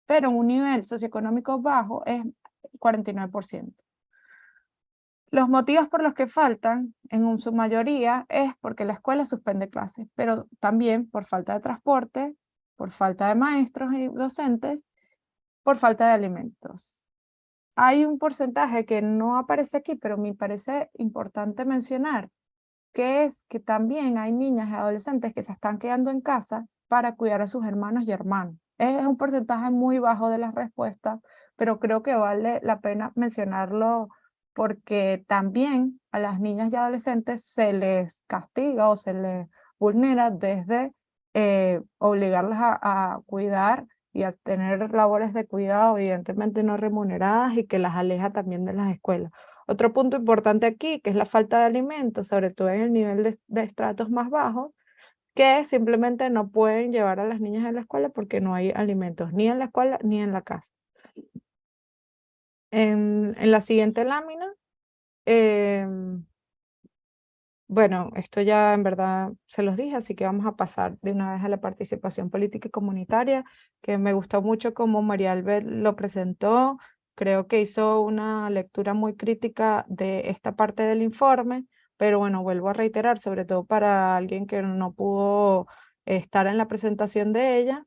pero en un nivel socioeconómico bajo es 49%. Los motivos por los que faltan, en su mayoría, es porque la escuela suspende clases, pero también por falta de transporte, por falta de maestros y docentes, por falta de alimentos. Hay un porcentaje que no aparece aquí, pero me parece importante mencionar, que es que también hay niñas y adolescentes que se están quedando en casa para cuidar a sus hermanos y hermanas. Es un porcentaje muy bajo de las respuestas, pero creo que vale la pena mencionarlo porque también a las niñas y adolescentes se les castiga o se les vulnera desde obligarlas a cuidar y a tener labores de cuidado, evidentemente no remuneradas, y que las aleja también de las escuelas. Otro punto importante aquí, que es la falta de alimentos, sobre todo en el nivel de estratos más bajos, que simplemente no pueden llevar a las niñas a la escuela porque no hay alimentos, ni en la escuela ni en la casa. En la siguiente lámina, bueno, esto ya en verdad se los dije, así que vamos a pasar de una vez a la participación política y comunitaria, que me gustó mucho cómo María Albert lo presentó. Creo que hizo una lectura muy crítica de esta parte del informe, pero bueno, vuelvo a reiterar, sobre todo para alguien que no pudo estar en la presentación de ella,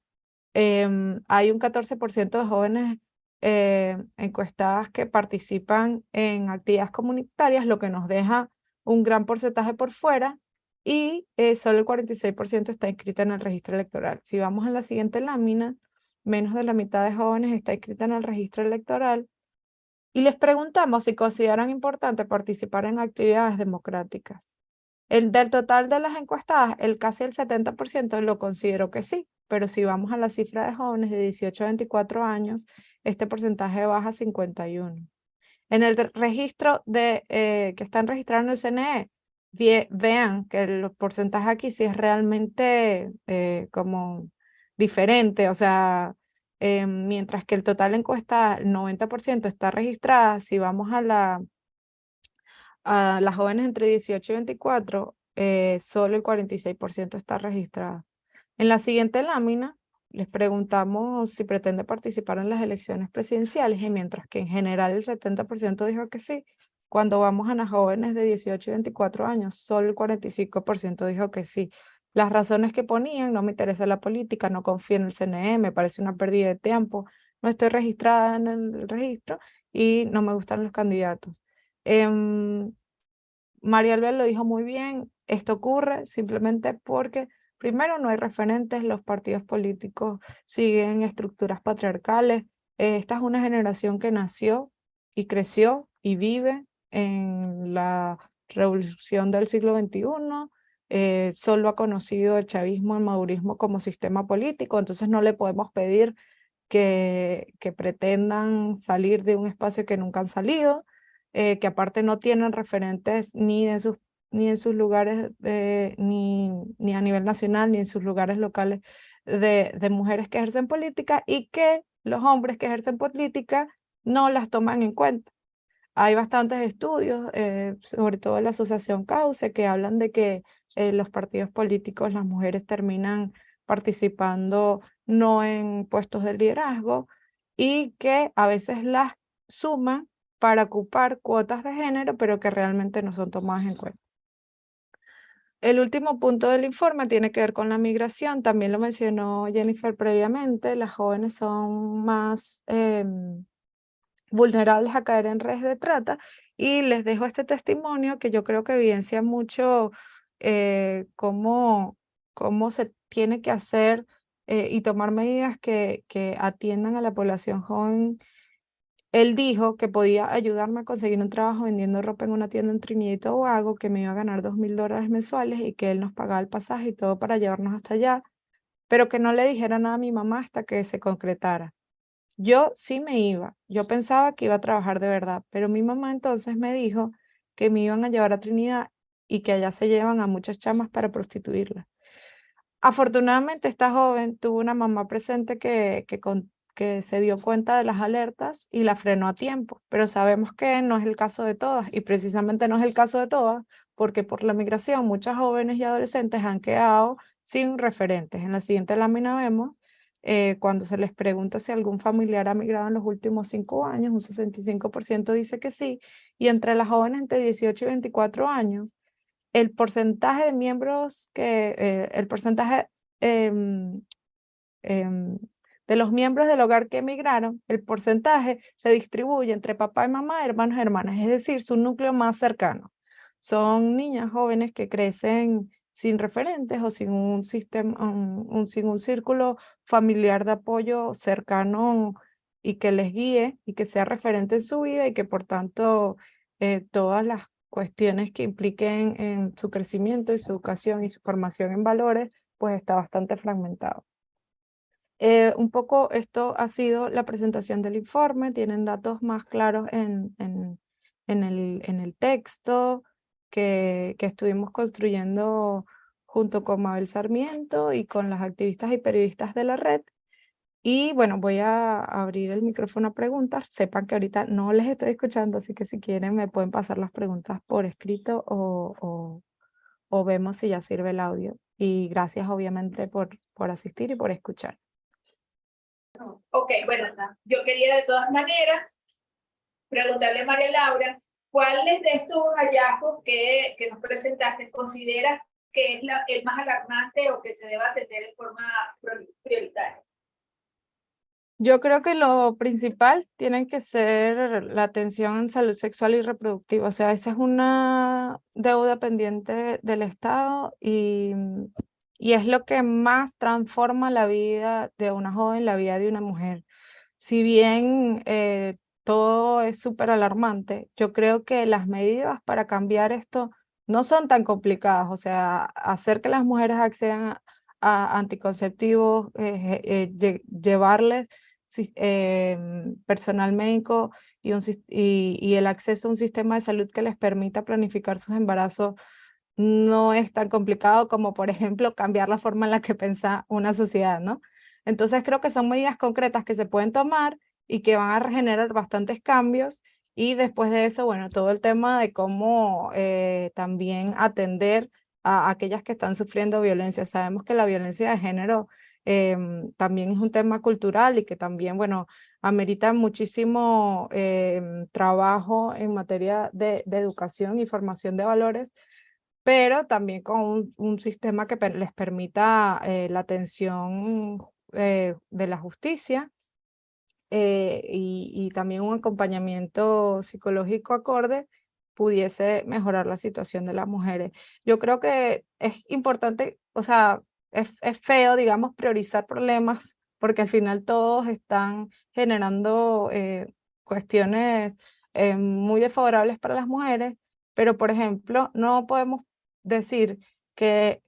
hay un 14% de jóvenes encuestadas que participan en actividades comunitarias, lo que nos deja un gran porcentaje por fuera, y solo el 46% está inscrita en el registro electoral. Si vamos a la siguiente lámina, menos de la mitad de jóvenes está inscrita en el registro electoral, y les preguntamos si consideran importante participar en actividades democráticas. Del total de las encuestadas, casi el 70% lo consideró que sí, pero si vamos a la cifra de jóvenes de 18 a 24 años, este porcentaje baja a 51. En el registro que están registrados en el CNE, vean que el porcentaje aquí sí es realmente como diferente, o sea, mientras que el total de encuesta, el 90% está registrada, si vamos a las jóvenes entre 18 y 24, solo el 46% está registrada. En la siguiente lámina, les preguntamos si pretende participar en las elecciones presidenciales y mientras que en general el 70% dijo que sí, cuando vamos a las jóvenes de 18 y 24 años, solo el 45% dijo que sí. Las razones que ponían: no me interesa la política, no confío en el CNE, me parece una pérdida de tiempo, no estoy registrada en el registro y no me gustan los candidatos. María Albert lo dijo muy bien, esto ocurre simplemente porque primero no hay referentes, los partidos políticos siguen estructuras patriarcales. Esta es una generación que nació y creció y vive en la revolución del siglo XXI, solo ha conocido el chavismo, el madurismo como sistema político, entonces no le podemos pedir que pretendan salir de un espacio que nunca han salido, que aparte no tienen referentes ni en sus lugares, ni a nivel nacional, ni en sus lugares locales de mujeres que ejercen política y que los hombres que ejercen política no las toman en cuenta. Hay bastantes estudios, sobre todo en la Asociación Cauce, que hablan de que los partidos políticos, las mujeres terminan participando no en puestos de liderazgo y que a veces las suman para ocupar cuotas de género, pero que realmente no son tomadas en cuenta. El último punto del informe tiene que ver con la migración. También lo mencionó Jennifer previamente. Las jóvenes son más vulnerables a caer en redes de trata y les dejo este testimonio que yo creo que evidencia mucho cómo se tiene que hacer y tomar medidas que atiendan a la población joven. Él dijo que podía ayudarme a conseguir un trabajo vendiendo ropa en una tienda en Trinidad y Tobago, que me iba a ganar $2,000 mensuales y que él nos pagaba el pasaje y todo para llevarnos hasta allá, pero que no le dijera nada a mi mamá hasta que se concretara. Yo sí me iba, yo pensaba que iba a trabajar de verdad, pero mi mamá entonces me dijo que me iban a llevar a Trinidad y que allá se llevan a muchas chamas para prostituirlas. Afortunadamente, esta joven tuvo una mamá presente que se dio cuenta de las alertas y la frenó a tiempo, pero sabemos que no es el caso de todas y precisamente no es el caso de todas porque por la migración muchas jóvenes y adolescentes han quedado sin referentes. En la siguiente lámina vemos cuando se les pregunta si algún familiar ha migrado en los últimos 5 años, un 65% dice que sí, y entre las jóvenes entre 18 y 24 años, el porcentaje de miembros el porcentaje em, em, de los miembros del hogar que emigraron, el porcentaje se distribuye entre papá y mamá, hermanos y hermanas, es decir, su núcleo más cercano. Son niñas jóvenes que crecen sin referentes o sin un sistema, sin un círculo familiar de apoyo cercano y que les guíe y que sea referente en su vida y que por tanto todas las cuestiones que impliquen en su crecimiento y su educación y su formación en valores, pues está bastante fragmentado. Un poco esto ha sido la presentación del informe, tienen datos más claros en el texto que estuvimos construyendo junto con Mabel Sarmiento y con las activistas y periodistas de la red. Y bueno, voy a abrir el micrófono a preguntas. Sepan que ahorita no les estoy escuchando, así que si quieren me pueden pasar las preguntas por escrito o vemos si ya sirve el audio. Y gracias obviamente por asistir y por escuchar. Ok, bueno, yo quería de todas maneras preguntarle a María Laura, ¿cuáles de estos hallazgos que nos presentaste consideras que es el más alarmante o que se debe atender de forma prioritaria? Yo creo que lo principal tiene que ser la atención en salud sexual y reproductiva. O sea, esa es una deuda pendiente del Estado y es lo que más transforma la vida de una joven, la vida de una mujer. Si bien todo es súper alarmante, yo creo que las medidas para cambiar esto no son tan complicadas. O sea, hacer que las mujeres accedan a anticonceptivos, llevarles personal médico y el acceso a un sistema de salud que les permita planificar sus embarazos no es tan complicado como, por ejemplo, cambiar la forma en la que piensa una sociedad, ¿no? Entonces creo que son medidas concretas que se pueden tomar y que van a generar bastantes cambios. Y después de eso, bueno, todo el tema de cómo también atender a aquellas que están sufriendo violencia. Sabemos que la violencia de género también es un tema cultural y que también, bueno, amerita muchísimo trabajo en materia de educación y formación de valores, pero también con un sistema que les permita la atención de la justicia, y también un acompañamiento psicológico acorde, pudiese mejorar la situación de las mujeres. Yo creo que es importante, o sea, es feo, digamos, priorizar problemas, porque al final todos están generando cuestiones muy desfavorables para las mujeres, pero por ejemplo, no podemos decir que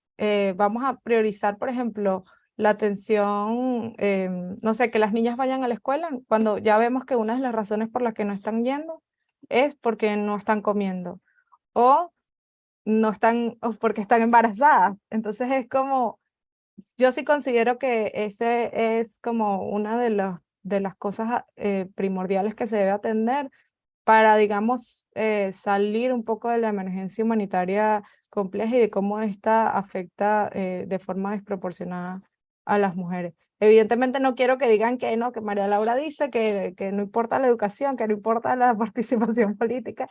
vamos a priorizar, por ejemplo, la atención, no sé, que las niñas vayan a la escuela, cuando ya vemos que una de las razones por las que no están yendo es porque no están comiendo o no están, o porque están embarazadas. Entonces es como, yo sí considero que ese es como una de las cosas primordiales que se debe atender para, digamos, salir un poco de la emergencia humanitaria compleja y de cómo esta afecta de forma desproporcionada a las mujeres. Evidentemente no quiero que digan que no, que María Laura dice que no importa la educación, que no importa la participación política,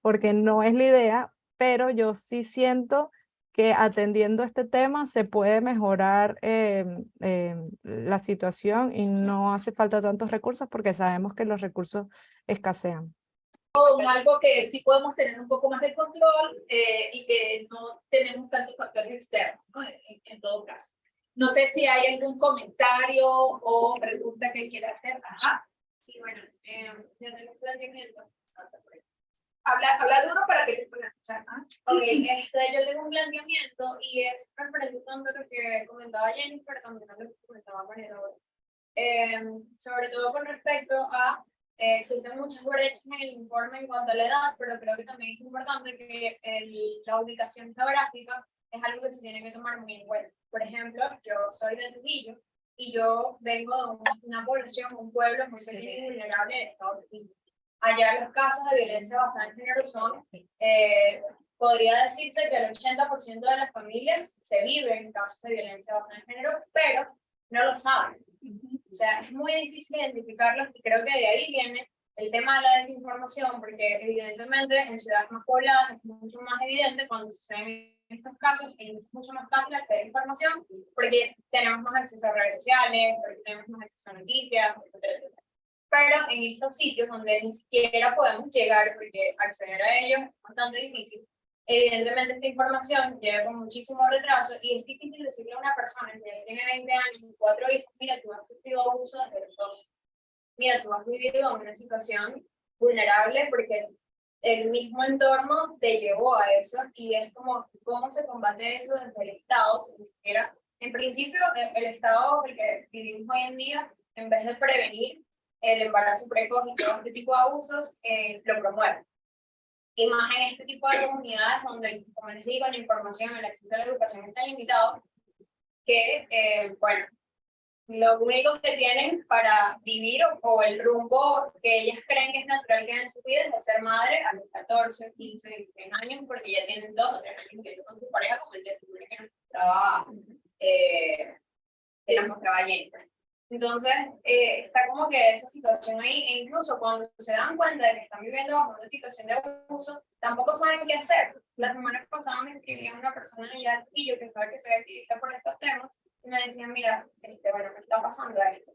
porque no es la idea, pero yo sí siento que atendiendo este tema se puede mejorar la situación y no hace falta tantos recursos porque sabemos que los recursos escasean. Algo que sí podemos tener un poco más de control y que no tenemos tantos factores externos, ¿no? En todo caso. No sé si hay algún comentario o pregunta que quiera hacer. Ajá. Y bueno, yo tengo un planteamiento. Habla de uno para que te puedan escuchar. ¿Ah? Ok, yo tengo un planteamiento y es referente tanto a lo que comentaba Jennifer, también a lo que comentaba María ahora. Sobre todo con respecto a, existen muchas brechas en el informe en cuanto a la edad, pero creo que también es importante que la ubicación geográfica es algo que se tiene que tomar muy en cuenta. Por ejemplo, yo soy de Trujillo y yo vengo de una población, un pueblo muy pequeño y vulnerable del estado de Trujillo. Allá los casos de violencia basada en género son, podría decirse que el 80% de las familias se viven casos de violencia basada en género, pero no lo saben. O sea, es muy difícil identificarlos y creo que de ahí viene el tema de la desinformación, porque evidentemente en ciudades más pobladas es mucho más evidente cuando suceden estos casos, es mucho más fácil acceder a información porque tenemos más acceso a redes sociales, porque tenemos más acceso a noticias, etc. Pero en estos sitios donde ni siquiera podemos llegar porque acceder a ellos es bastante difícil, evidentemente esta información llega con muchísimo retraso y es difícil decirle a una persona que ya tiene 20 años y 4 hijos, mira, tú has sufrido abuso desde los 12. Mira, tú has vivido en una situación vulnerable porque el mismo entorno te llevó a eso y es como cómo se combate eso desde el Estado, si ni siquiera, en principio el Estado, porque vivimos hoy en día, en vez de prevenir el embarazo precoz y todo este tipo de abusos, lo promueve. Y más en este tipo de comunidades donde, como les digo, la información, el acceso a la educación está limitado, que, bueno, lo único que tienen para vivir o el rumbo que ellas creen que es natural que en su vida es de ser madre a los 14, 15, 16 años, porque ya tienen 2 o 3 años viviendo con su pareja, como el testimonio que nos mostraba Jennifer. Entonces, está como que esa situación ahí, e incluso cuando se dan cuenta de que están viviendo bajo una situación de abuso, tampoco saben qué hacer. La semana pasada me escribía una persona allá y yo que sabe que soy activista por estos temas, y me decían, mira, bueno, me está pasando esto,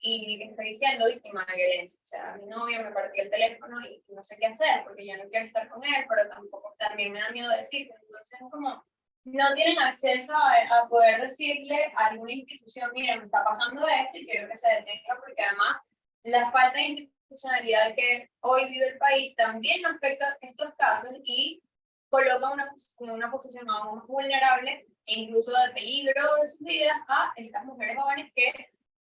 y estoy siendo víctima de violencia. O sea, mi novio me partió el teléfono y no sé qué hacer, porque ya no quiero estar con él, pero tampoco también me da miedo decirlo. Entonces, es como no tienen acceso a poder decirle a alguna institución, mira, me está pasando esto y quiero que se detenga, porque además la falta de institucionalidad que hoy vive el país también afecta estos casos y coloca en una posición aún más vulnerable e incluso de peligro de sus vidas a estas mujeres jóvenes que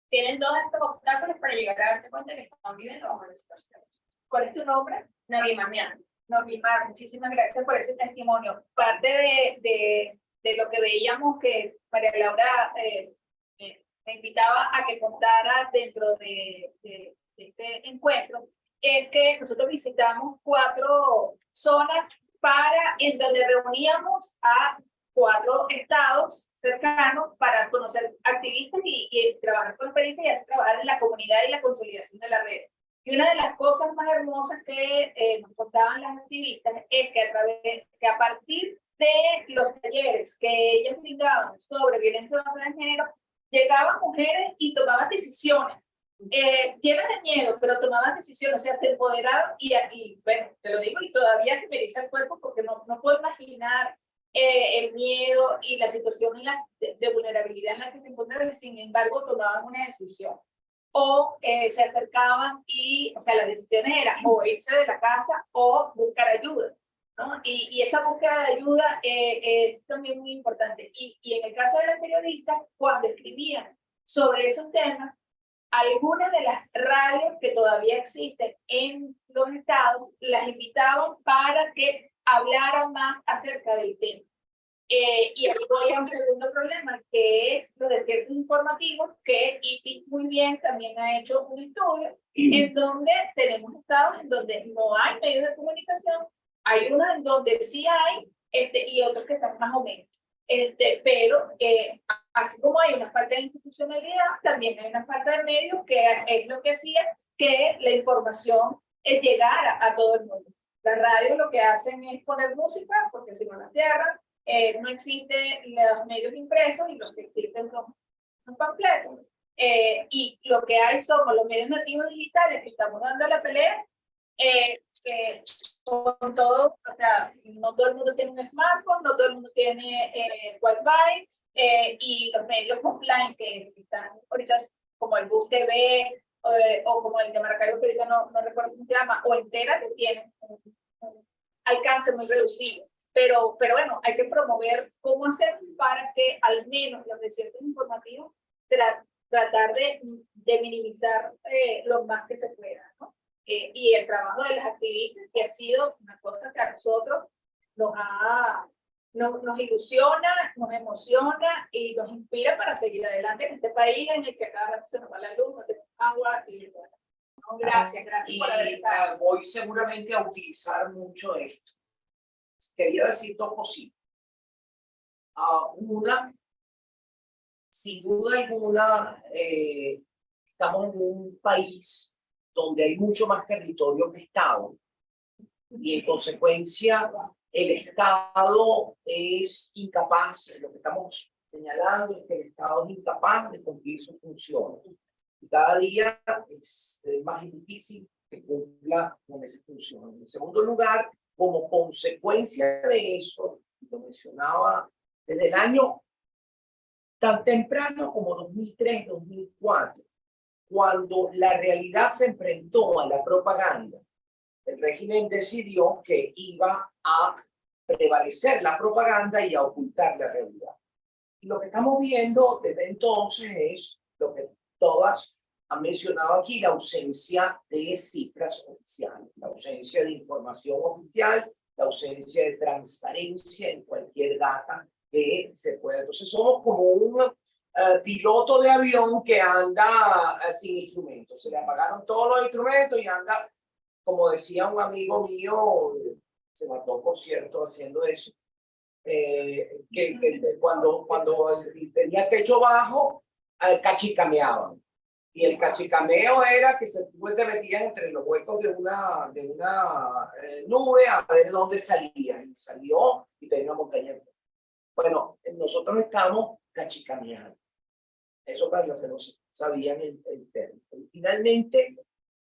tienen todos estos obstáculos para llegar a darse cuenta que están viviendo bajo la situación. ¿Cuál es tu nombre? Norma Mian. Norma, muchísimas gracias por ese testimonio. Parte de lo que veíamos que María Laura me invitaba a que contara dentro de este encuentro, es que nosotros visitamos 4 zonas en donde reuníamos a 4 estados cercanos para conocer activistas y trabajar con experiencia y hacer trabajar en la comunidad y la consolidación de la red. Y una de las cosas más hermosas que nos contaban las activistas es que a partir de los talleres que ellos brindaban sobre violencia basada en género, llegaban mujeres y tomaban decisiones. Llenas de miedo, pero tomaban decisiones, o sea, se empoderaban y bueno, te lo digo, y todavía se me eriza el cuerpo porque no puedo imaginar el miedo y la situación de vulnerabilidad en la que se encontraban, sin embargo, tomaban una decisión. O se acercaban y, o sea, las decisiones eran o irse de la casa o buscar ayuda, ¿no? Y esa búsqueda de ayuda es también muy importante. Y en el caso de los periodistas, cuando escribían sobre esos temas, algunas de las radios que todavía existen en los estados las invitaban para que hablaran más acerca del tema. Y ahí voy a un segundo problema, que es los desiertos informativos, que IPI muy bien también ha hecho un estudio, en donde tenemos estados en donde no hay medios de comunicación, hay unos en donde sí hay, y otros que están más o menos. Pero así como hay una falta de institucionalidad, también hay una falta de medios, que es lo que hacía que la información llegara a todo el mundo. Las radios lo que hacen es poner música, porque si no la cierran. No existen los medios impresos y los que existen son panfletos. Y lo que hay son los medios nativos digitales que estamos dando la pelea, con todo, o sea, no todo el mundo tiene un smartphone, no todo el mundo tiene Wi-Fi, y los medios offline que están ahorita, como el Bus TV, o como el de Maracaibo, que ahorita no recuerdo cómo se llama, o Entera, que tienen un alcance muy reducido. Pero bueno, hay que promover cómo hacer para que al menos los desiertos informativos tratar de minimizar lo más que se pueda, ¿no? Y el trabajo de las activistas, que ha sido una cosa que a nosotros nos ilusiona, nos emociona y nos inspira para seguir adelante en este país en el que cada rato se nos va la luz, no tenemos agua y bueno, no, gracias por haber estado. Voy seguramente a utilizar mucho esto. Quería decir 2 cositas. Una, sin duda alguna, estamos en un país donde hay mucho más territorio que Estado, y en consecuencia el Estado es incapaz, lo que estamos señalando es que el Estado es incapaz de cumplir sus funciones. Y cada día es más difícil que cumpla con esa función. En segundo lugar, como consecuencia de eso, lo mencionaba desde el año tan temprano como 2003, 2004, cuando la realidad se enfrentó a la propaganda, el régimen decidió que iba a prevalecer la propaganda y a ocultar la realidad. Y lo que estamos viendo desde entonces es lo que todas han mencionado aquí, la ausencia de cifras oficiales, la ausencia de información oficial, la ausencia de transparencia en cualquier data que se pueda. Entonces somos como un piloto de avión que anda sin instrumentos. Se le apagaron todos los instrumentos y anda, como decía un amigo mío, se mató por cierto haciendo eso, que cuando tenía techo bajo, cachicameaban. Y el cachicameo era que se te metían entre los huecos de una nube a ver dónde salía. Y salió y tenía una montaña. Bueno, nosotros estamos cachicameando. Eso para los que no sabían el término. Y finalmente,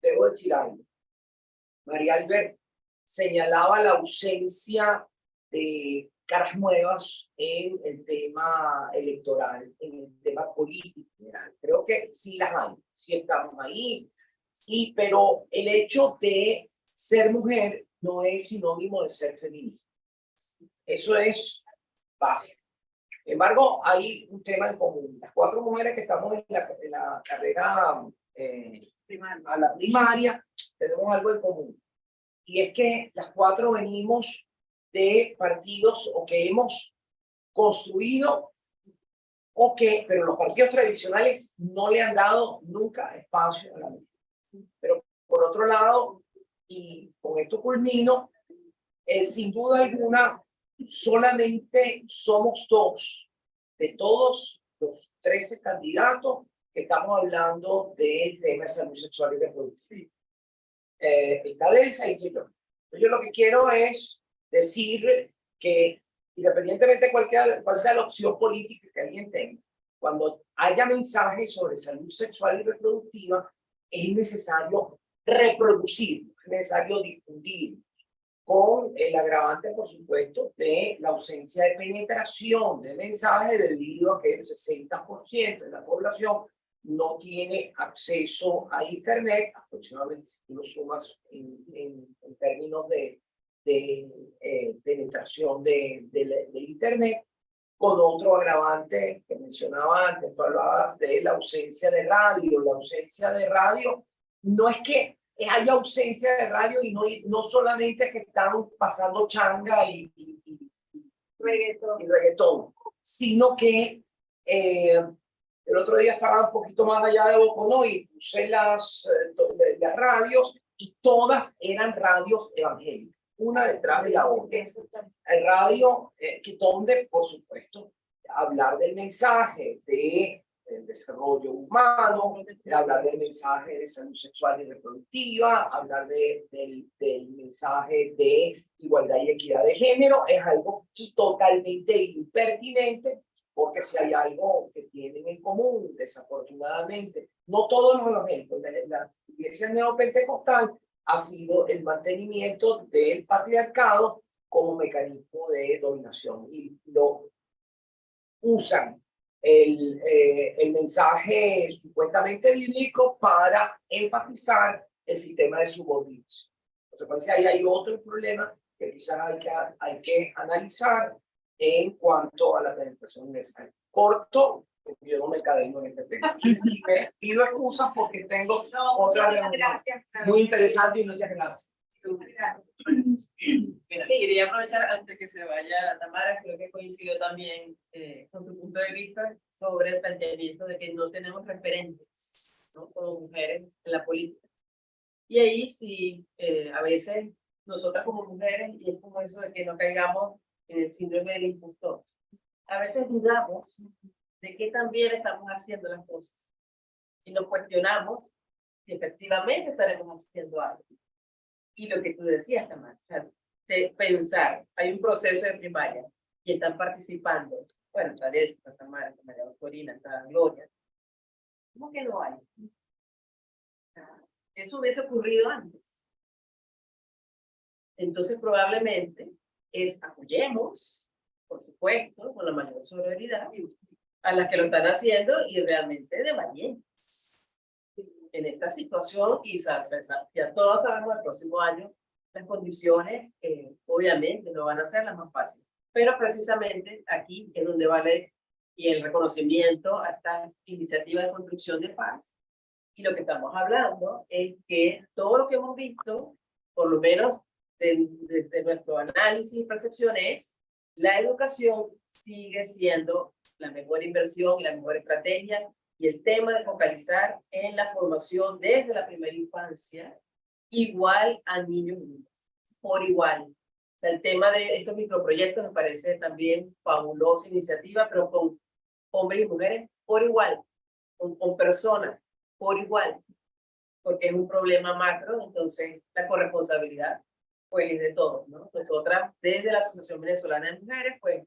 debo decir algo. María Albert señalaba la ausencia de caras nuevas en el tema electoral, en el tema político. Creo que sí las hay, sí estamos ahí, Pero el hecho de ser mujer no es sinónimo de ser feminista. Eso es básico. Sin embargo, hay un tema en común. Las 4 mujeres que estamos en la carrera a la primaria, tenemos algo en común. Y es que las 4 venimos de partidos o que hemos construido pero los partidos tradicionales no le han dado nunca espacio a la mujer. Pero por otro lado, y con esto culmino, sin duda alguna, solamente somos 2 de todos los 13 candidatos que estamos hablando del tema de salud sexual y reproductiva. Está Delsa y yo lo que quiero es decir que independientemente de cuál sea la opción política que alguien tenga, cuando haya mensajes sobre salud sexual y reproductiva, es necesario reproducir, es necesario difundir, con el agravante, por supuesto, de la ausencia de penetración de mensajes debido a que el 60% de la población no tiene acceso a Internet, aproximadamente si tú lo sumas en términos de penetración de Internet, con otro agravante que mencionaba antes, tú hablabas de la ausencia de radio. La ausencia de radio no es que haya ausencia de radio y no solamente que están pasando changa y reggaetón, sino que el otro día estaba un poquito más allá de Boconó y puse las radios y todas eran radios evangélicas, una detrás de la otra. El radio donde, por supuesto, hablar del mensaje del desarrollo humano, de hablar del mensaje de salud sexual y reproductiva, hablar del mensaje de igualdad y equidad de género, es algo totalmente impertinente, porque si hay algo que tienen en común, desafortunadamente, no todos los evangélicos, la iglesia neopentecostal ha sido el mantenimiento del patriarcado como mecanismo de dominación y lo usan el mensaje supuestamente bíblico para enfatizar el sistema de subordinación. Por consecuencia, ahí hay otro problema que quizás hay que analizar en cuanto a la penetración necesaria. Corto, porque yo no me cadeno en este tema. Y me pido excusas porque tengo otra reunión muy interesante y muchas gracias. Mira, quería aprovechar antes que se vaya Tamara, creo que coincidió también con su punto de vista sobre el planteamiento de que no tenemos referentes, ¿no? Como mujeres en la política. Y ahí sí, a veces nosotras como mujeres, y es como eso de que no caigamos en el síndrome del impostor, a veces dudamos de qué tan bien estamos haciendo las cosas y nos cuestionamos si efectivamente estaremos haciendo algo. Y lo que tú decías, Tamara, o sea, de pensar, hay un proceso de primaria y están participando, bueno, está Jessica, está Tamara, está María Corina, está Gloria, ¿cómo que no hay? Eso hubiese ocurrido antes. Entonces probablemente apoyemos, por supuesto, con la mayor solidaridad a las que lo están haciendo y realmente de valientes en esta situación y ya todos sabemos el próximo año las condiciones obviamente no van a ser las más fáciles, pero precisamente aquí es donde vale y el reconocimiento a esta iniciativa de construcción de paz. Y lo que estamos hablando es que todo lo que hemos visto, por lo menos desde nuestro análisis y percepción, es la educación sigue siendo la mejor inversión y la mejor estrategia, y el tema de focalizar en la formación desde la primera infancia, igual a niños y niñas, por igual. O sea, el tema de estos microproyectos me parece también fabulosa iniciativa, pero con hombres y mujeres por igual, con personas por igual, porque es un problema macro, entonces la corresponsabilidad pues es de todos, ¿no? Nosotras desde la Asociación Venezolana de Mujeres, pues,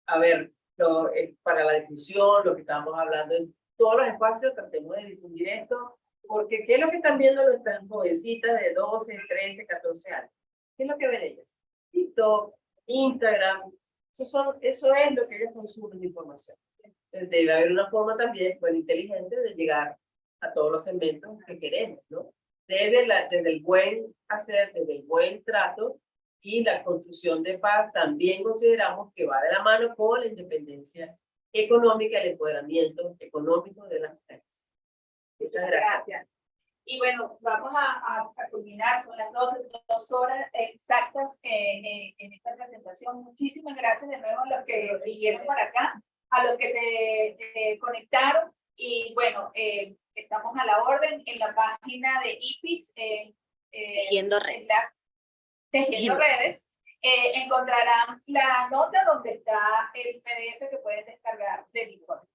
a ver, para la difusión, lo que estábamos hablando en todos los espacios, tratemos de difundir esto, porque ¿qué es lo que están viendo nuestras jovencitas de 12, 13, 14 años? ¿Qué es lo que ven ellas? TikTok, Instagram, eso es lo que ellas consumen de información. Entonces, debe haber una forma también, pues, inteligente de llegar a todos los segmentos que queremos, ¿no? desde el buen hacer, desde el buen trato y la construcción de paz, también consideramos que va de la mano con la independencia económica, el empoderamiento económico de las mujeres. Muchas gracias. Y bueno, vamos a culminar, son las 2 horas exactas en esta presentación. Muchísimas gracias de nuevo a los que vinieron por acá, a los que se conectaron. Y bueno, estamos a la orden en la página de IPIX. Tejiendo redes. Tejiendo redes. Encontrarán la nota donde está el PDF que pueden descargar del informe.